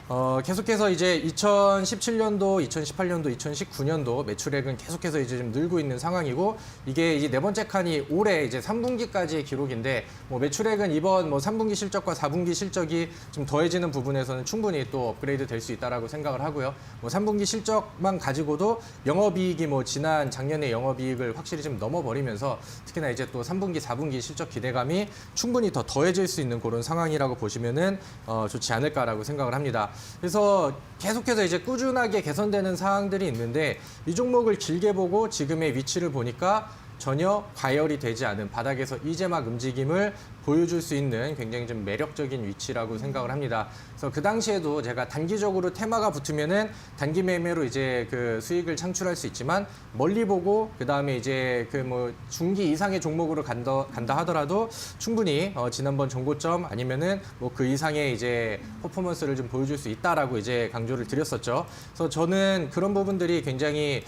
계속해서 이제 2017년도, 2018년도, 2019년도 매출액은 계속해서 이제 좀 늘고 있는 상황이고 이게 이제 네 번째 칸이 올해 이제 3분기까지의 기록인데 뭐 매출액은 이번 뭐 3분기 실적과 4분기 실적이 좀 더해지는 부분에서는 충분히 또 업그레이드 될 수 있다라고 생각을 하고요. 뭐 3분기 실적만 가지고도 영업이익이 뭐 지난 작년의 영업이익을 확실히 좀 넘어버리면서 특히나 이제 또 3분기, 4분기 실적 기대감이 충분히 더 더해질 수 있는 그런 상황이라고 보시면은 좋지 않을까라고 생각을 합니다. 그래서 계속해서 이제 꾸준하게 개선되는 사항들이 있는데 이 종목을 길게 보고 지금의 위치를 보니까 전혀 과열이 되지 않은 바닥에서 이제 막 움직임을 보여줄 수 있는 굉장히 좀 매력적인 위치라고 생각을 합니다. 그래서 그 당시에도 제가 단기적으로 테마가 붙으면은 단기 매매로 이제 그 수익을 창출할 수 있지만 멀리 보고 그 다음에 이제 그 뭐 중기 이상의 종목으로 간다 하더라도 충분히 지난번 전고점 아니면은 뭐 그 이상의 이제 퍼포먼스를 좀 보여줄 수 있다라고 이제 강조를 드렸었죠. 그래서 저는 그런 부분들이 굉장히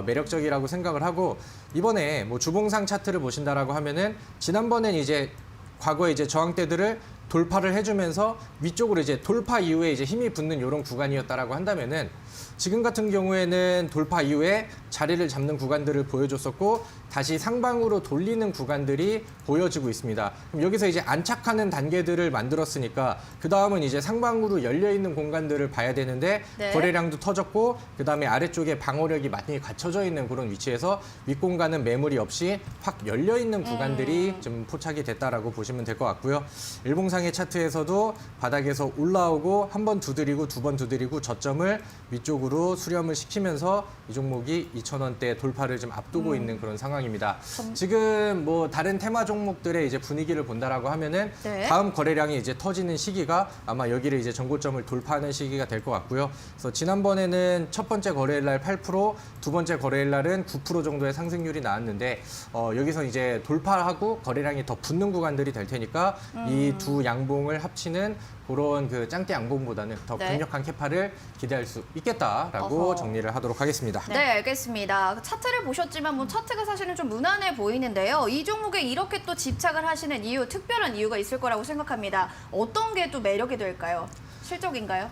매력적이라고 생각을 하고 이번에 뭐 주봉상 차트를 보신다라고 하면은 지난번엔 이제 과거에 이제 저항대들을 돌파를 해주면서 위쪽으로 이제 돌파 이후에 이제 힘이 붙는 이런 구간이었다라고 한다면은 지금 같은 경우에는 돌파 이후에 자리를 잡는 구간들을 보여줬었고 다시 상방으로 돌리는 구간들이 보여지고 있습니다. 그럼 여기서 이제 안착하는 단계들을 만들었으니까 그 다음은 이제 상방으로 열려 있는 공간들을 봐야 되는데 네. 거래량도 터졌고 그 다음에 아래쪽에 방어력이 많이 갖춰져 있는 그런 위치에서 윗공간은 매물이 없이 확 열려 있는 구간들이 좀 포착이 됐다라고 보시면 될 것 같고요. 일봉상의 차트에서도 바닥에서 올라오고 한 번 두드리고 두 번 두드리고 저점을 위쪽으로 수렴을 시키면서 이 종목이 2,000원대 돌파를 좀 앞두고 있는 그런 상황입니다. 지금 뭐 다른 테마 종목들의 이제 분위기를 본다라고 하면은 네. 다음 거래량이 이제 터지는 시기가 아마 여기를 이제 전고점을 돌파하는 시기가 될 것 같고요. 그래서 지난번에는 첫 번째 거래일 날 8%, 두 번째 거래일 날은 9% 정도의 상승률이 나왔는데 여기서 이제 돌파하고 거래량이 더 붙는 구간들이 될 테니까 이 두 양봉을 합치는 그런 그 짱대 양봉보다는 더 네. 강력한 캐파를 기대할 수 있겠다라고 어허. 정리를 하도록 하겠습니다. 네, 알겠습니다. 차트를 보셨지만 뭐 차트가 사실은 좀 무난해 보이는데요. 이 종목에 이렇게 또 집착을 하시는 이유, 특별한 이유가 있을 거라고 생각합니다. 어떤 게 또 매력이 될까요? 실적인가요?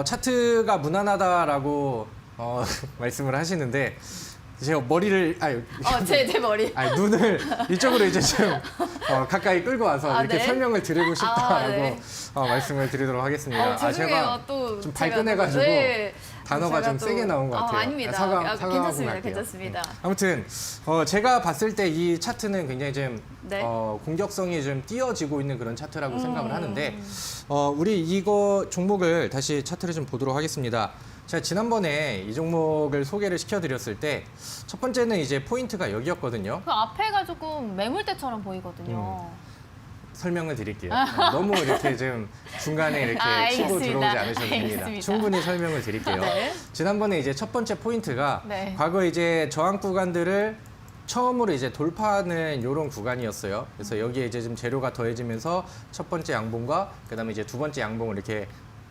차트가 무난하다라고 말씀을 하시는데 제가 머리를 제 머리. 눈을 이쪽으로 이제 좀 가까이 끌고 와서 이렇게 네? 설명을 드리고 싶다라고 네. 말씀을 드리도록 하겠습니다. 죄송해요. 제가 또 좀 제가 발끈해가지고 네. 단어가 제가 좀 또- 세게 나온 것 같아요. 아닙니다. 사과하고 괜찮습니다. 갈게요. 괜찮습니다. 아무튼 제가 봤을 때 이 차트는 굉장히 좀 네. 공격성이 좀 띄어지고 있는 그런 차트라고 생각을 하는데 음. 우리 이거 종목을 다시 차트를 좀 보도록 하겠습니다. 제가 지난번에 이 종목을 소개를 시켜드렸을 때 첫 번째는 이제 포인트가 여기였거든요. 그 앞에가 조금 매물대처럼 보이거든요. 설명을 드릴게요. 너무 이렇게 좀 중간에 이렇게 치고 알겠습니다. 들어오지 않으셔도 됩니다. 알겠습니다. 충분히 설명을 드릴게요. 네. 지난번에 이제 첫 번째 포인트가 네. 과거 이제 저항 구간들을 처음으로 이제 돌파하는 이런 구간이었어요. 그래서 여기에 이제 좀 재료가 더해지면서 첫 번째 양봉과 그다음에 이제 두 번째 양봉을 이렇게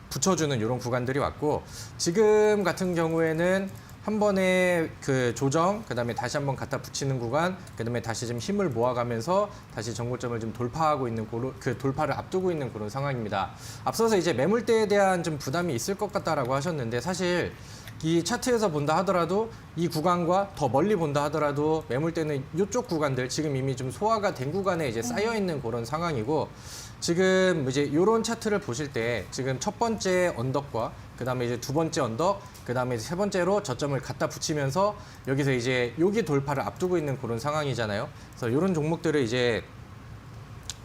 붙여주는 이런 구간들이 왔고 지금 같은 경우에는 한 번에 그 조정, 그다음에 다시 한번 갖다 붙이는 구간, 그다음에 다시 좀 힘을 모아가면서 다시 전고점을 좀 돌파하고 있는 그 돌파를 앞두고 있는 그런 상황입니다. 앞서서 이제 매물대에 대한 좀 부담이 있을 것 같다라고 하셨는데 사실 이 차트에서 본다 하더라도 이 구간과 더 멀리 본다 하더라도 매물대는 이쪽 구간들 지금 이미 좀 소화가 된 구간에 이제 쌓여 있는 그런 상황이고 지금 이제 이런 차트를 보실 때 지금 첫 번째 언덕과 그다음에 이제 두 번째 언덕, 그다음에 세 번째로 저점을 갖다 붙이면서 여기서 이제 여기 돌파를 앞두고 있는 그런 상황이잖아요. 그래서 이런 종목들을 이제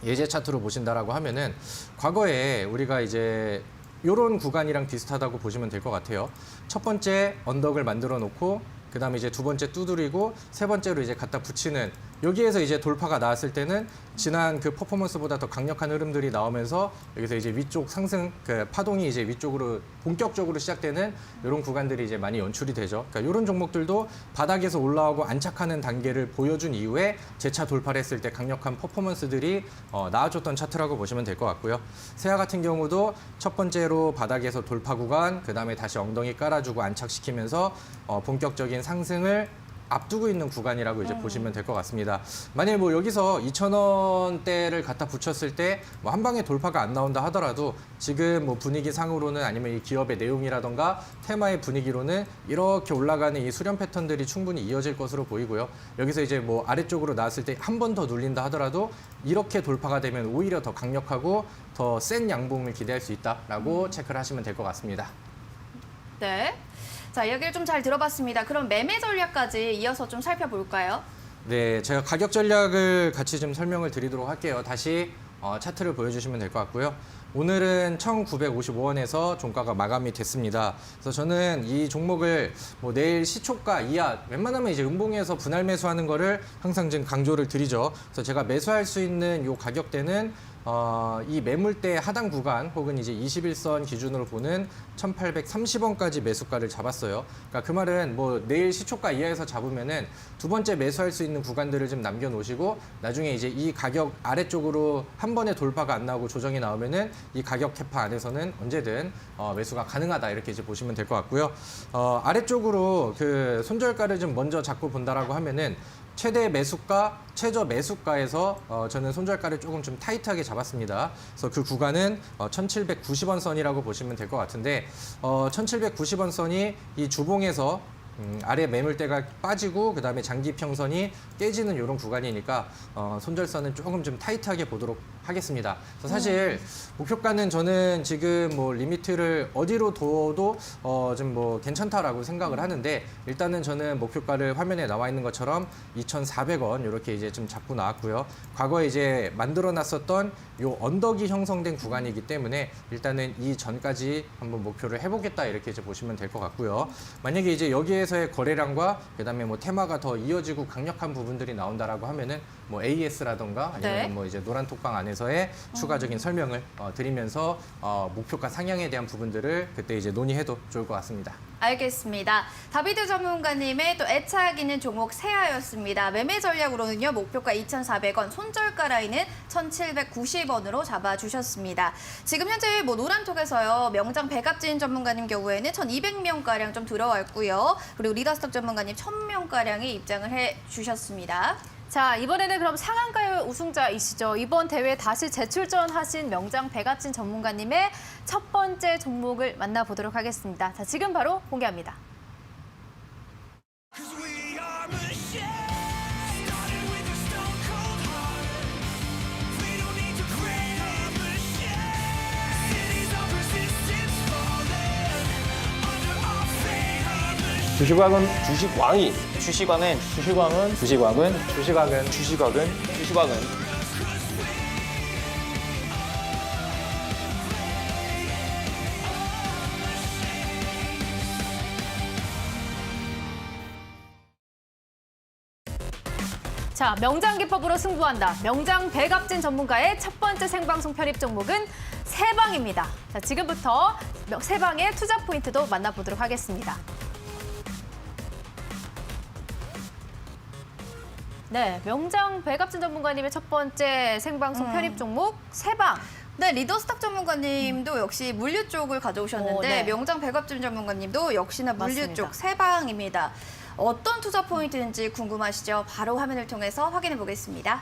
예제 차트로 보신다라고 하면은 과거에 우리가 이제 이런 구간이랑 비슷하다고 보시면 될 것 같아요. 첫 번째 언덕을 만들어 놓고 그다음에 이제 두 번째 두드리고 세 번째로 이제 갖다 붙이는 여기에서 이제 돌파가 나왔을 때는 지난 그 퍼포먼스보다 더 강력한 흐름들이 나오면서 여기서 이제 위쪽 상승 그 파동이 이제 위쪽으로 본격적으로 시작되는 이런 구간들이 이제 많이 연출이 되죠. 그러니까 이런 종목들도 바닥에서 올라오고 안착하는 단계를 보여준 이후에 재차 돌파를 했을 때 강력한 퍼포먼스들이 나와줬던 차트라고 보시면 될 것 같고요. 세아 같은 경우도 첫 번째로 바닥에서 돌파 구간, 그 다음에 다시 엉덩이 깔아주고 안착시키면서 본격적인 상승을 앞두고 있는 구간이라고 이제 보시면 될 것 같습니다. 만약에 뭐 여기서 2,000원대를 갖다 붙였을 때 뭐 한 방에 돌파가 안 나온다 하더라도 지금 뭐 분위기 상으로는 아니면 이 기업의 내용이라던가 테마의 분위기로는 이렇게 올라가는 이 수렴 패턴들이 충분히 이어질 것으로 보이고요. 여기서 이제 뭐 아래쪽으로 나왔을 때 한 번 더 눌린다 하더라도 이렇게 돌파가 되면 오히려 더 강력하고 더 센 양봉을 기대할 수 있다라고 체크를 하시면 될 것 같습니다. 네. 자, 이야기를 좀 잘 들어봤습니다. 그럼 매매 전략까지 이어서 좀 살펴볼까요? 네, 제가 가격 전략을 같이 좀 설명을 드리도록 할게요. 다시 차트를 보여주시면 될 것 같고요. 오늘은 1,955원에서 종가가 마감이 됐습니다. 그래서 저는 이 종목을 뭐 내일 시초가 이하, 웬만하면 이제 음봉에서 분할 매수하는 거를 항상 좀 강조를 드리죠. 그래서 제가 매수할 수 있는 이 가격대는 이 매물대 하단 구간 혹은 이제 21선 기준으로 보는 1,830원까지 매수가를 잡았어요. 그러니까 그 말은 뭐 내일 시초가 이하에서 잡으면은 두 번째 매수할 수 있는 구간들을 좀 남겨놓으시고 나중에 이제 이 가격 아래쪽으로 한 번에 돌파가 안 나오고 조정이 나오면은 이 가격 캐파 안에서는 언제든 매수가 가능하다 이렇게 이제 보시면 될 것 같고요. 아래쪽으로 그 손절가를 좀 먼저 잡고 본다라고 하면은 최대 매수가, 최저 매수가에서 저는 손절가를 조금 좀 타이트하게 잡았습니다. 그래서 그 구간은 1,790원 선이라고 보시면 될 것 같은데 1,790원 선이 이 주봉에서 아래 매물대가 빠지고 그다음에 장기 평선이 깨지는 이런 구간이니까 손절선은 조금 좀 타이트하게 보도록 하겠습니다. 그래서 사실 목표가는 저는 지금 뭐 리미트를 어디로 둬도 좀 뭐 괜찮다라고 생각을 하는데 일단은 저는 목표가를 화면에 나와 있는 것처럼 2,400원 이렇게 이제 좀 잡고 나왔고요. 과거에 이제 만들어놨었던 요 언덕이 형성된 구간이기 때문에 일단은 이 전까지 한번 목표를 해보겠다 이렇게 이제 보시면 될 것 같고요. 만약에 이제 여기에서의 거래량과 그다음에 뭐 테마가 더 이어지고 강력한 부분들이 나온다라고 하면은 뭐 AS라던가 아니면 네. 뭐 이제 노란 톡방 안에서의 추가적인 설명을 드리면서 목표가 상향에 대한 부분들을 그때 이제 논의해도 좋을 것 같습니다. 알겠습니다. 다비드 전문가님의 또 애착 있는 종목 세아였습니다. 매매 전략으로는요, 목표가 2,400원, 손절가 라인은 1,790원으로 잡아주셨습니다. 지금 현재 뭐 노란톡에서요, 명장 백압진 전문가님 경우에는 1,200명가량 좀 들어와 있고요. 그리고 리더스톡 전문가님 1,000명가량이 입장을 해주셨습니다. 자, 이번에는 그럼 상한가의 우승자이시죠. 이번 대회에 다시 재출전하신 명장 백압진 전문가님의 첫 번째 종목을 만나보도록 하겠습니다. 자, 지금 바로 공개합니다. Cause we are machines, started with a stone cold heart. We don't need to create a machine. Cities of resistance falling under our feet. 주식왕은 주식왕이 주식왕은 주식왕은 주식왕은 자, 명장 기법으로 승부한다. 명장 배갑진 전문가의 첫 번째 생방송 편입 종목은 세방입니다. 자, 지금부터 세방의 투자 포인트도 만나보도록 하겠습니다. 네, 명장 배갑진 전문가님의 첫 번째 생방송 편입 종목 세방. 네, 리더스탁 전문가님도 역시 물류 쪽을 가져오셨는데 오, 네. 명장 배갑진 전문가님도 역시나 물류 맞습니다. 쪽 세방입니다. 어떤 투자 포인트인지 궁금하시죠? 바로 화면을 통해서 확인해 보겠습니다.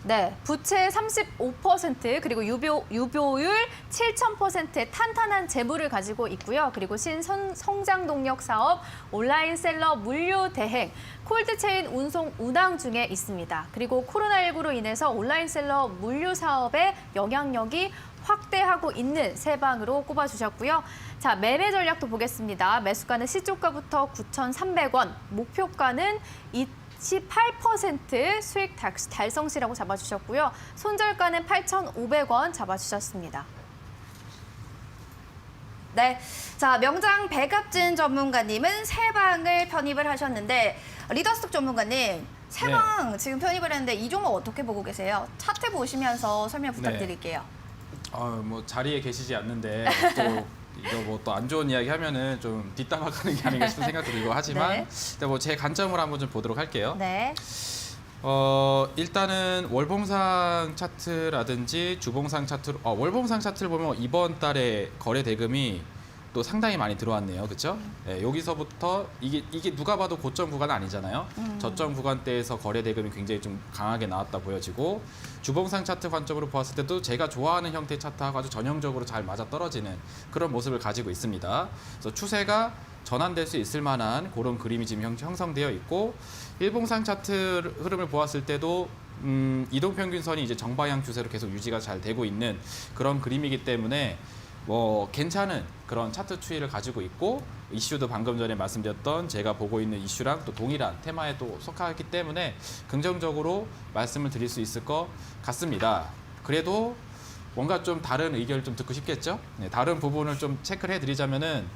네, 부채 35% 그리고 유보율 7,000%의 탄탄한 재물을 가지고 있고요. 그리고 신성장 동력 사업, 온라인 셀러 물류 대행, 콜드체인 운송 운항 중에 있습니다. 그리고 코로나19로 인해서 온라인 셀러 물류 사업의 영향력이 확대하고 있는 세방으로 꼽아주셨고요. 자, 매매 전략도 보겠습니다. 매수가는 시초가부터 9,300원, 목표가는 28% 수익 달성시라고 잡아주셨고요. 손절가는 8,500원 잡아주셨습니다. 네, 자 명장 배갑진 전문가님은 세방을 편입을 하셨는데 리더스탁 전문가님 세방 지금 편입을 했는데 이 종목 어떻게 보고 계세요? 차트 보시면서 설명 부탁드릴게요. 뭐 자리에 계시지 않는데 또 이거 뭐 또 안 좋은 이야기 하면은 좀 뒷담화가는 게 아닌가 싶은 생각도 들고 하지만 네. 일단 뭐 제 관점을 한번 좀 보도록 할게요. 네. 일단은 월봉상 차트라든지 주봉상 차트, 월봉상 차트를 보면 이번 달에 거래 대금이 또 상당히 많이 들어왔네요, 그렇죠? 네, 여기서부터 이게 누가 봐도 고점 구간은 아니잖아요. 저점 구간대에서 거래 대금이 굉장히 좀 강하게 나왔다 보여지고 주봉상 차트 관점으로 보았을 때도 제가 좋아하는 형태의 차트하고 아주 전형적으로 잘 맞아 떨어지는 그런 모습을 가지고 있습니다. 그래서 추세가 전환될 수 있을 만한 그런 그림이 지금 형성되어 있고 일봉상 차트 흐름을 보았을 때도 이동평균선이 이제 정방향 추세로 계속 유지가 잘 되고 있는 그런 그림이기 때문에 뭐 괜찮은 그런 차트 추이를 가지고 있고 이슈도 방금 전에 말씀드렸던 제가 보고 있는 이슈랑 또 동일한 테마에 또 속하기 때문에 긍정적으로 말씀을 드릴 수 있을 것 같습니다. 그래도 뭔가 좀 다른 의견을 좀 듣고 싶겠죠? 네, 다른 부분을 좀 체크를 해드리자면은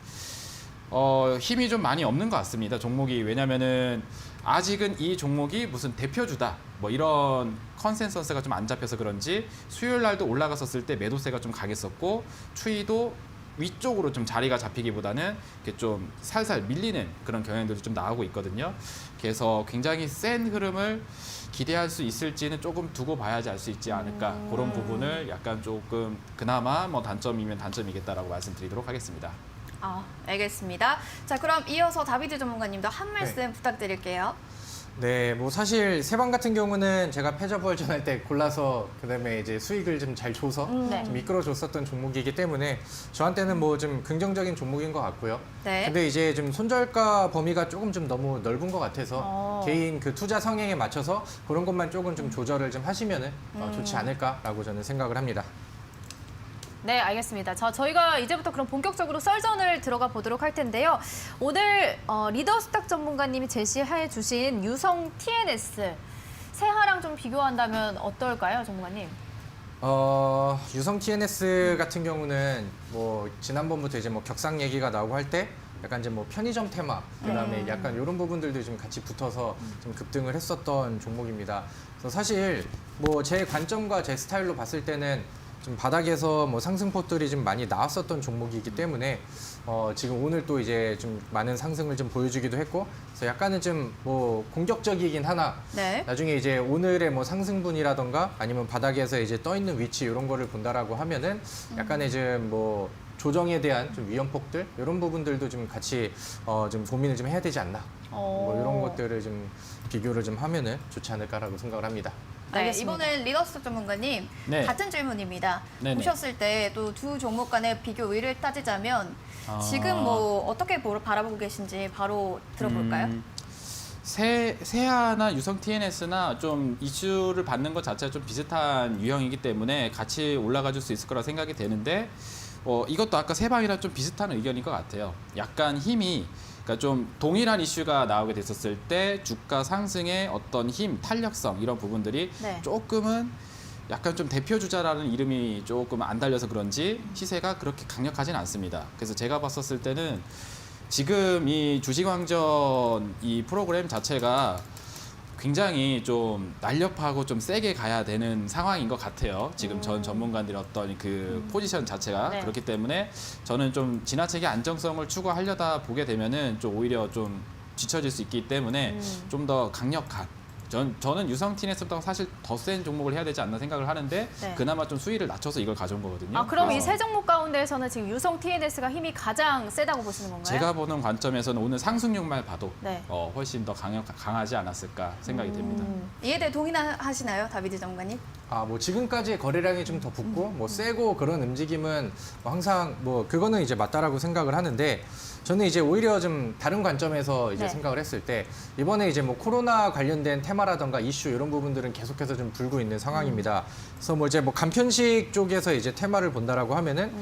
힘이 좀 많이 없는 것 같습니다. 종목이 왜냐면은 아직은 이 종목이 무슨 대표주다 뭐 이런 컨센서스가 좀 안 잡혀서 그런지 수요일 날도 올라갔었을 때 매도세가 좀 강했었고 추이도 위쪽으로 좀 자리가 잡히기보다는 이렇게 좀 살살 밀리는 그런 경향들도 좀 나오고 있거든요. 그래서 굉장히 센 흐름을 기대할 수 있을지는 조금 두고 봐야지 알 수 있지 않을까 그런 부분을 약간 조금 그나마 뭐 단점이면 단점이겠다라고 말씀드리도록 하겠습니다. 알겠습니다. 자, 그럼 이어서 다비드 전문가님도 한 말씀 부탁드릴게요. 네, 뭐 사실 세방 같은 경우는 제가 패저부활전할 때 골라서 그다음에 이제 수익을 좀 잘 줘서 네. 좀 이끌어줬었던 종목이기 때문에 저한테는 뭐 좀 긍정적인 종목인 것 같고요. 네. 근데 이제 좀 손절가 범위가 조금 좀 너무 넓은 것 같아서 개인 그 투자 성향에 맞춰서 그런 것만 조금 좀 조절을 좀 하시면은 좋지 않을까라고 저는 생각을 합니다. 네, 알겠습니다. 저희가 이제부터 그럼 본격적으로 썰전을 들어가 보도록 할 텐데요. 오늘 리더스탁 전문가님이 제시해 주신 유성 TNS 세하랑 좀 비교한다면 어떨까요, 전문가님? 유성 TNS 같은 경우는 뭐 지난번부터 이제 뭐 격상 얘기가 나오고 할 때 약간 이제 뭐 편의점 테마 그다음에 약간 이런 부분들도 좀 같이 붙어서 좀 급등을 했었던 종목입니다. 그래서 사실 뭐 제 관점과 제 스타일로 봤을 때는 좀 바닥에서 뭐 상승폭들이 좀 많이 나왔었던 종목이기 때문에 지금 오늘 또 이제 좀 많은 상승을 좀 보여주기도 했고 그래서 약간은 좀 뭐 공격적이긴 하나 네. 나중에 이제 오늘의 뭐 상승분이라던가 아니면 바닥에서 이제 떠 있는 위치 이런 거를 본다라고 하면은 약간의 좀 뭐 조정에 대한 좀 위험폭들 이런 부분들도 좀 같이 좀 고민을 좀 해야 되지 않나 뭐 이런 것들을 좀 비교를 좀 하면은 좋지 않을까라고 생각을 합니다. 네, 알겠습니다. 이번엔 리더스탁 전문가님 네. 같은 질문입니다. 네네. 보셨을 때 또 두 종목 간의 비교 의의를 따지자면 지금 뭐 어떻게 바라보고 계신지 바로 들어볼까요? 세아나 유성 TNS나 좀 이슈를 받는 것 자체가 좀 비슷한 유형이기 때문에 같이 올라가 줄 수 있을 거라 생각이 되는데 이것도 아까 세 방이랑 좀 비슷한 의견인 것 같아요. 약간 힘이 그러니까 좀 동일한 이슈가 나오게 됐었을 때 주가 상승의 어떤 힘, 탄력성 이런 부분들이 네. 조금은 약간 좀 대표 주자라는 이름이 조금 안 달려서 그런지 시세가 그렇게 강력하진 않습니다. 그래서 제가 봤었을 때는 지금 이 주식왕전 이 프로그램 자체가 굉장히 좀 날렵하고 좀 세게 가야 되는 상황인 것 같아요. 지금 전 전문가들의 어떤 그 포지션 자체가 네. 그렇기 때문에 저는 좀 지나치게 안정성을 추구하려다 보게 되면은 좀 오히려 좀 뒤처질 수 있기 때문에 좀 더 강력한 저는 유성 TNS보다 사실 더 센 종목을 해야 되지 않나 생각을 하는데 네. 그나마 좀 수위를 낮춰서 이걸 가져온 거거든요. 아, 그럼 이 그래서 세 종목 가운데에서는 지금 유성 TNS가 힘이 가장 세다고 보시는 건가요? 제가 보는 관점에서는 오늘 상승률만 봐도 네. 훨씬 더 강하지 않았을까 생각이 됩니다. 이에 대해 동의하시나요, 다비드 전문가님? 뭐 지금까지의 거래량이 좀 더 붙고 뭐 세고 그런 움직임은 뭐 항상 뭐 그거는 이제 맞다라고 생각을 하는데 저는 이제 오히려 좀 다른 관점에서 이제 네. 생각을 했을 때 이번에 이제 뭐 코로나 관련된 테마라던가 이슈 이런 부분들은 계속해서 좀 불고 있는 상황입니다. 그래서 뭐 이제 뭐 간편식 쪽에서 이제 테마를 본다라고 하면은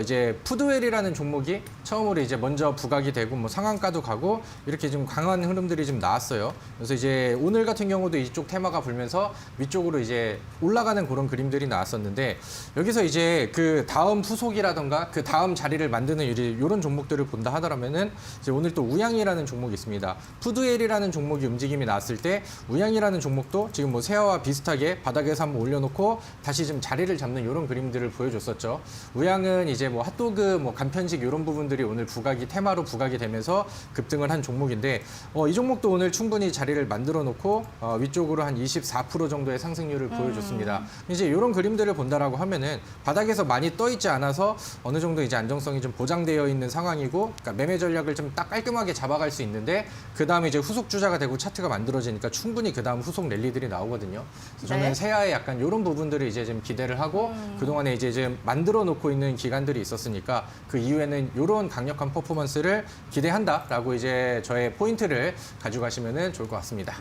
이제 푸드웰이라는 종목이 처음으로 이제 먼저 부각이 되고 뭐 상한가도 가고 이렇게 좀 강한 흐름들이 좀 나왔어요. 그래서 이제 오늘 같은 경우도 이쪽 테마가 불면서 위쪽으로 이제 올라가는 그런 그림들이 나왔었는데 여기서 이제 그 다음 후속이라던가 그 다음 자리를 만드는 이런 종목들을 본다 하더라면은 이제 오늘 또 우양이라는 종목이 있습니다. 푸드웰이라는 종목이 움직임이 나왔을 때 우양이라는 종목도 지금 뭐 세아와 비슷하게 바닥에서 한번 올려놓고 다시 좀 자리를 잡는 이런 그림들을 보여줬었죠. 우양은 이제 뭐 핫도그, 뭐 간편식 이런 부분들이 오늘 테마로 부각이 되면서 급등을 한 종목인데 이 종목도 오늘 충분히 자리를 만들어 놓고 위쪽으로 한 24% 정도의 상승률을 보여줬습니다. 이제 이런 그림들을 본다라고 하면은 바닥에서 많이 떠 있지 않아서 어느 정도 이제 안정성이 좀 보장되어 있는 상황이고, 그러니까 매매 전략을 좀 딱 깔끔하게 잡아갈 수 있는데 그 다음에 이제 후속 주자가 되고 차트가 만들어지니까 충분히 그 다음 후속 랠리들이 나오거든요. 그래서 저는 네. 세아의 약간 이런 부분들을 이제 좀 기대를 하고 그 동안에 이제 좀 만들어 놓고 있는 기간들이 있었으니까 그 이후에는 이런 강력한 퍼포먼스를 기대한다라고 이제 저의 포인트를 가져가시면은 좋을 것 같습니다.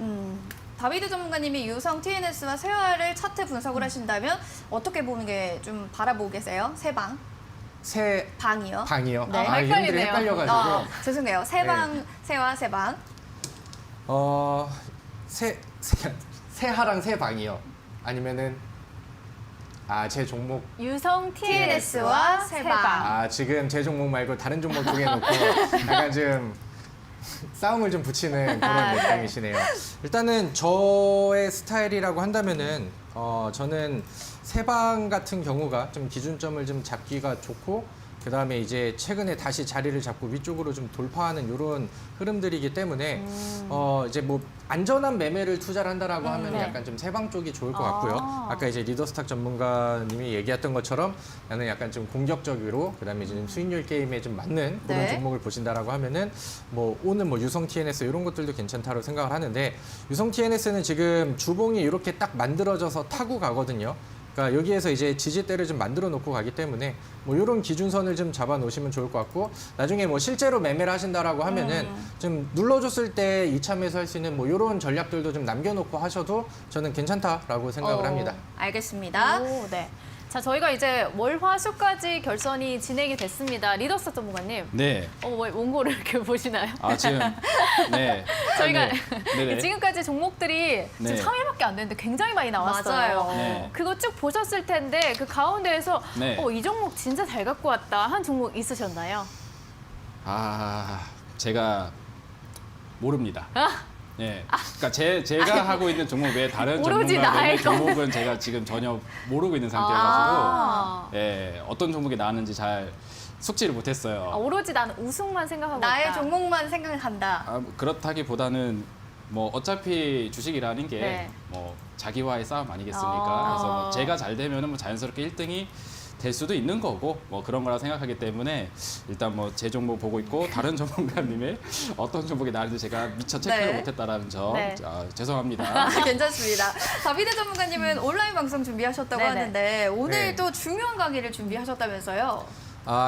다비드 전문가님이 유성 TNS와 세화를 차트 분석을 하신다면 어떻게 보는 게 좀 바라보고 계세요? 세방? 세 방이요? 방이요. 네, 이름들이 헷갈리네요. 헷갈려가지고 죄송해요. 세방, 세화, 세방. 세하랑 세방이요. 아니면은 제 종목 유성 TNS와 TNS와 세방. 세방. 지금 제 종목 말고 다른 종목 쪽에 놓고 약간 좀 싸움을 좀 붙이는 그런 네. 느낌이시네요. 일단은 저의 스타일이라고 한다면은 저는 세방 같은 경우가 좀 기준점을 좀 잡기가 좋고 그 다음에 이제 최근에 다시 자리를 잡고 위쪽으로 좀 돌파하는 이런 흐름들이기 때문에 이제 뭐 안전한 매매를 투자를 한다라고 하면 네. 약간 좀 세방 쪽이 좋을 것 같고요. 아까 이제 리더스탁 전문가님이 얘기했던 것처럼 나는 약간 좀 공격적으로 그다음에 이제 좀 수익률 게임에 좀 맞는 그런 네. 종목을 보신다라고 하면은 뭐 오늘 뭐 유성 TNS 이런 것들도 괜찮다고 생각을 하는데 유성 TNS는 지금 주봉이 이렇게 딱 만들어져서 타고 가거든요. 그러니까 여기에서 이제 지지대를 좀 만들어 놓고 가기 때문에 뭐 이런 기준선을 좀 잡아 놓으시면 좋을 것 같고 나중에 뭐 실제로 매매를 하신다라고 하면은 좀 눌러줬을 때 이참에서 할 수 있는 뭐 이런 전략들도 좀 남겨놓고 하셔도 저는 괜찮다라고 생각을 합니다. 알겠습니다. 오, 네. 자, 저희가 이제 월화수까지 결선이 진행이 됐습니다. 리더스 전문가님. 네. 원고를 이렇게 보시나요? 지금 네. 저희가 네네. 지금까지 종목들이 네. 지금 3일밖에 안 됐는데 굉장히 많이 나왔어요. 맞아요. 네. 그거 쭉 보셨을 텐데 그 가운데에서 네. 이 종목 진짜 잘 갖고 왔다 한 종목 있으셨나요? 제가 모릅니다. 네. 그러니까 제가 하고 있는 종목 외에 다른 오로지 전문가들의 나의 것. 종목은 제가 지금 전혀 모르고 있는 상태여가지고 어떤 종목이 나왔는지 잘 숙지를 못했어요. 오로지 나는 우승만 생각하고 나의 있다. 종목만 생각한다. 그렇다기보다는 뭐 어차피 주식이라는 게 네. 뭐 자기와의 싸움 아니겠습니까? 아. 그래서 뭐 제가 잘 되면은 뭐 자연스럽게 1등이 될 수도 있는 거고 뭐 그런 거라 생각하기 때문에 일단 뭐 제 종목 보고 있고 다른 전문가님의 어떤 종목이 나는지 제가 미처 체크를 네. 못했다라는 점 네. 죄송합니다. 괜찮습니다. 다비드 전문가님은 온라인 방송 준비하셨다고 네네. 하는데 오늘 네. 또 중요한 강의를 준비하셨다면서요?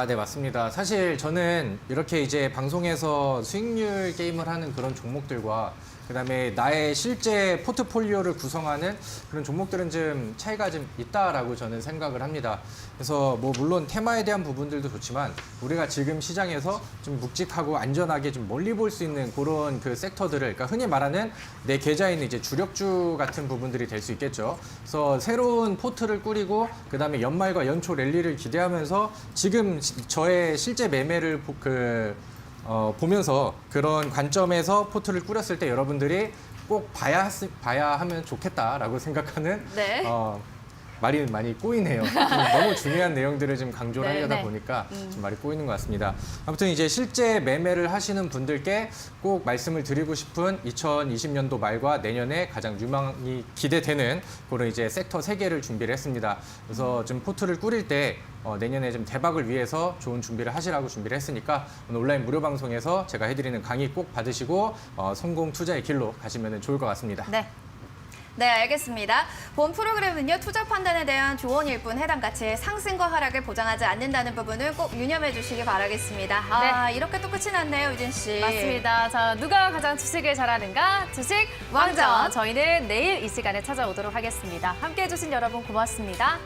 네, 맞습니다. 사실 저는 이렇게 이제 방송에서 수익률 게임을 하는 그런 종목들과 그다음에 나의 실제 포트폴리오를 구성하는 그런 종목들은 좀 차이가 좀 있다라고 저는 생각을 합니다. 그래서 뭐 물론 테마에 대한 부분들도 좋지만 우리가 지금 시장에서 좀 묵직하고 안전하게 좀 멀리 볼 수 있는 그런 그 섹터들을, 그러니까 흔히 말하는 내 계좌에 있는 이제 주력주 같은 부분들이 될 수 있겠죠. 그래서 새로운 포트를 꾸리고 그다음에 연말과 연초 랠리를 기대하면서 지금 저의 실제 매매를 보면서 그런 관점에서 포트를 꾸렸을 때 여러분들이 꼭 봐야 하면 좋겠다라고 생각하는 네. 말이 많이 꼬이네요. 좀 너무 중요한 내용들을 좀 강조를 네, 하려다 네. 보니까 좀 말이 꼬이는 것 같습니다. 아무튼 이제 실제 매매를 하시는 분들께 꼭 말씀을 드리고 싶은 2020년도 말과 내년에 가장 유망이 기대되는 그런 이제 섹터 3개를 준비를 했습니다. 그래서 좀 포트를 꾸릴 때 내년에 좀 대박을 위해서 좋은 준비를 하시라고 준비를 했으니까 오늘 온라인 무료 방송에서 제가 해드리는 강의 꼭 받으시고 성공 투자의 길로 가시면 좋을 것 같습니다. 네. 네, 알겠습니다. 본 프로그램은요, 투자 판단에 대한 조언일 뿐 해당 가치의 상승과 하락을 보장하지 않는다는 부분을 꼭 유념해 주시기 바라겠습니다. 아, 이렇게 또 끝이 났네요, 유진 씨. 맞습니다. 자, 누가 가장 주식을 잘하는가? 주식 왕전. 왕전. 저희는 내일 이 시간에 찾아오도록 하겠습니다. 함께해 주신 여러분 고맙습니다.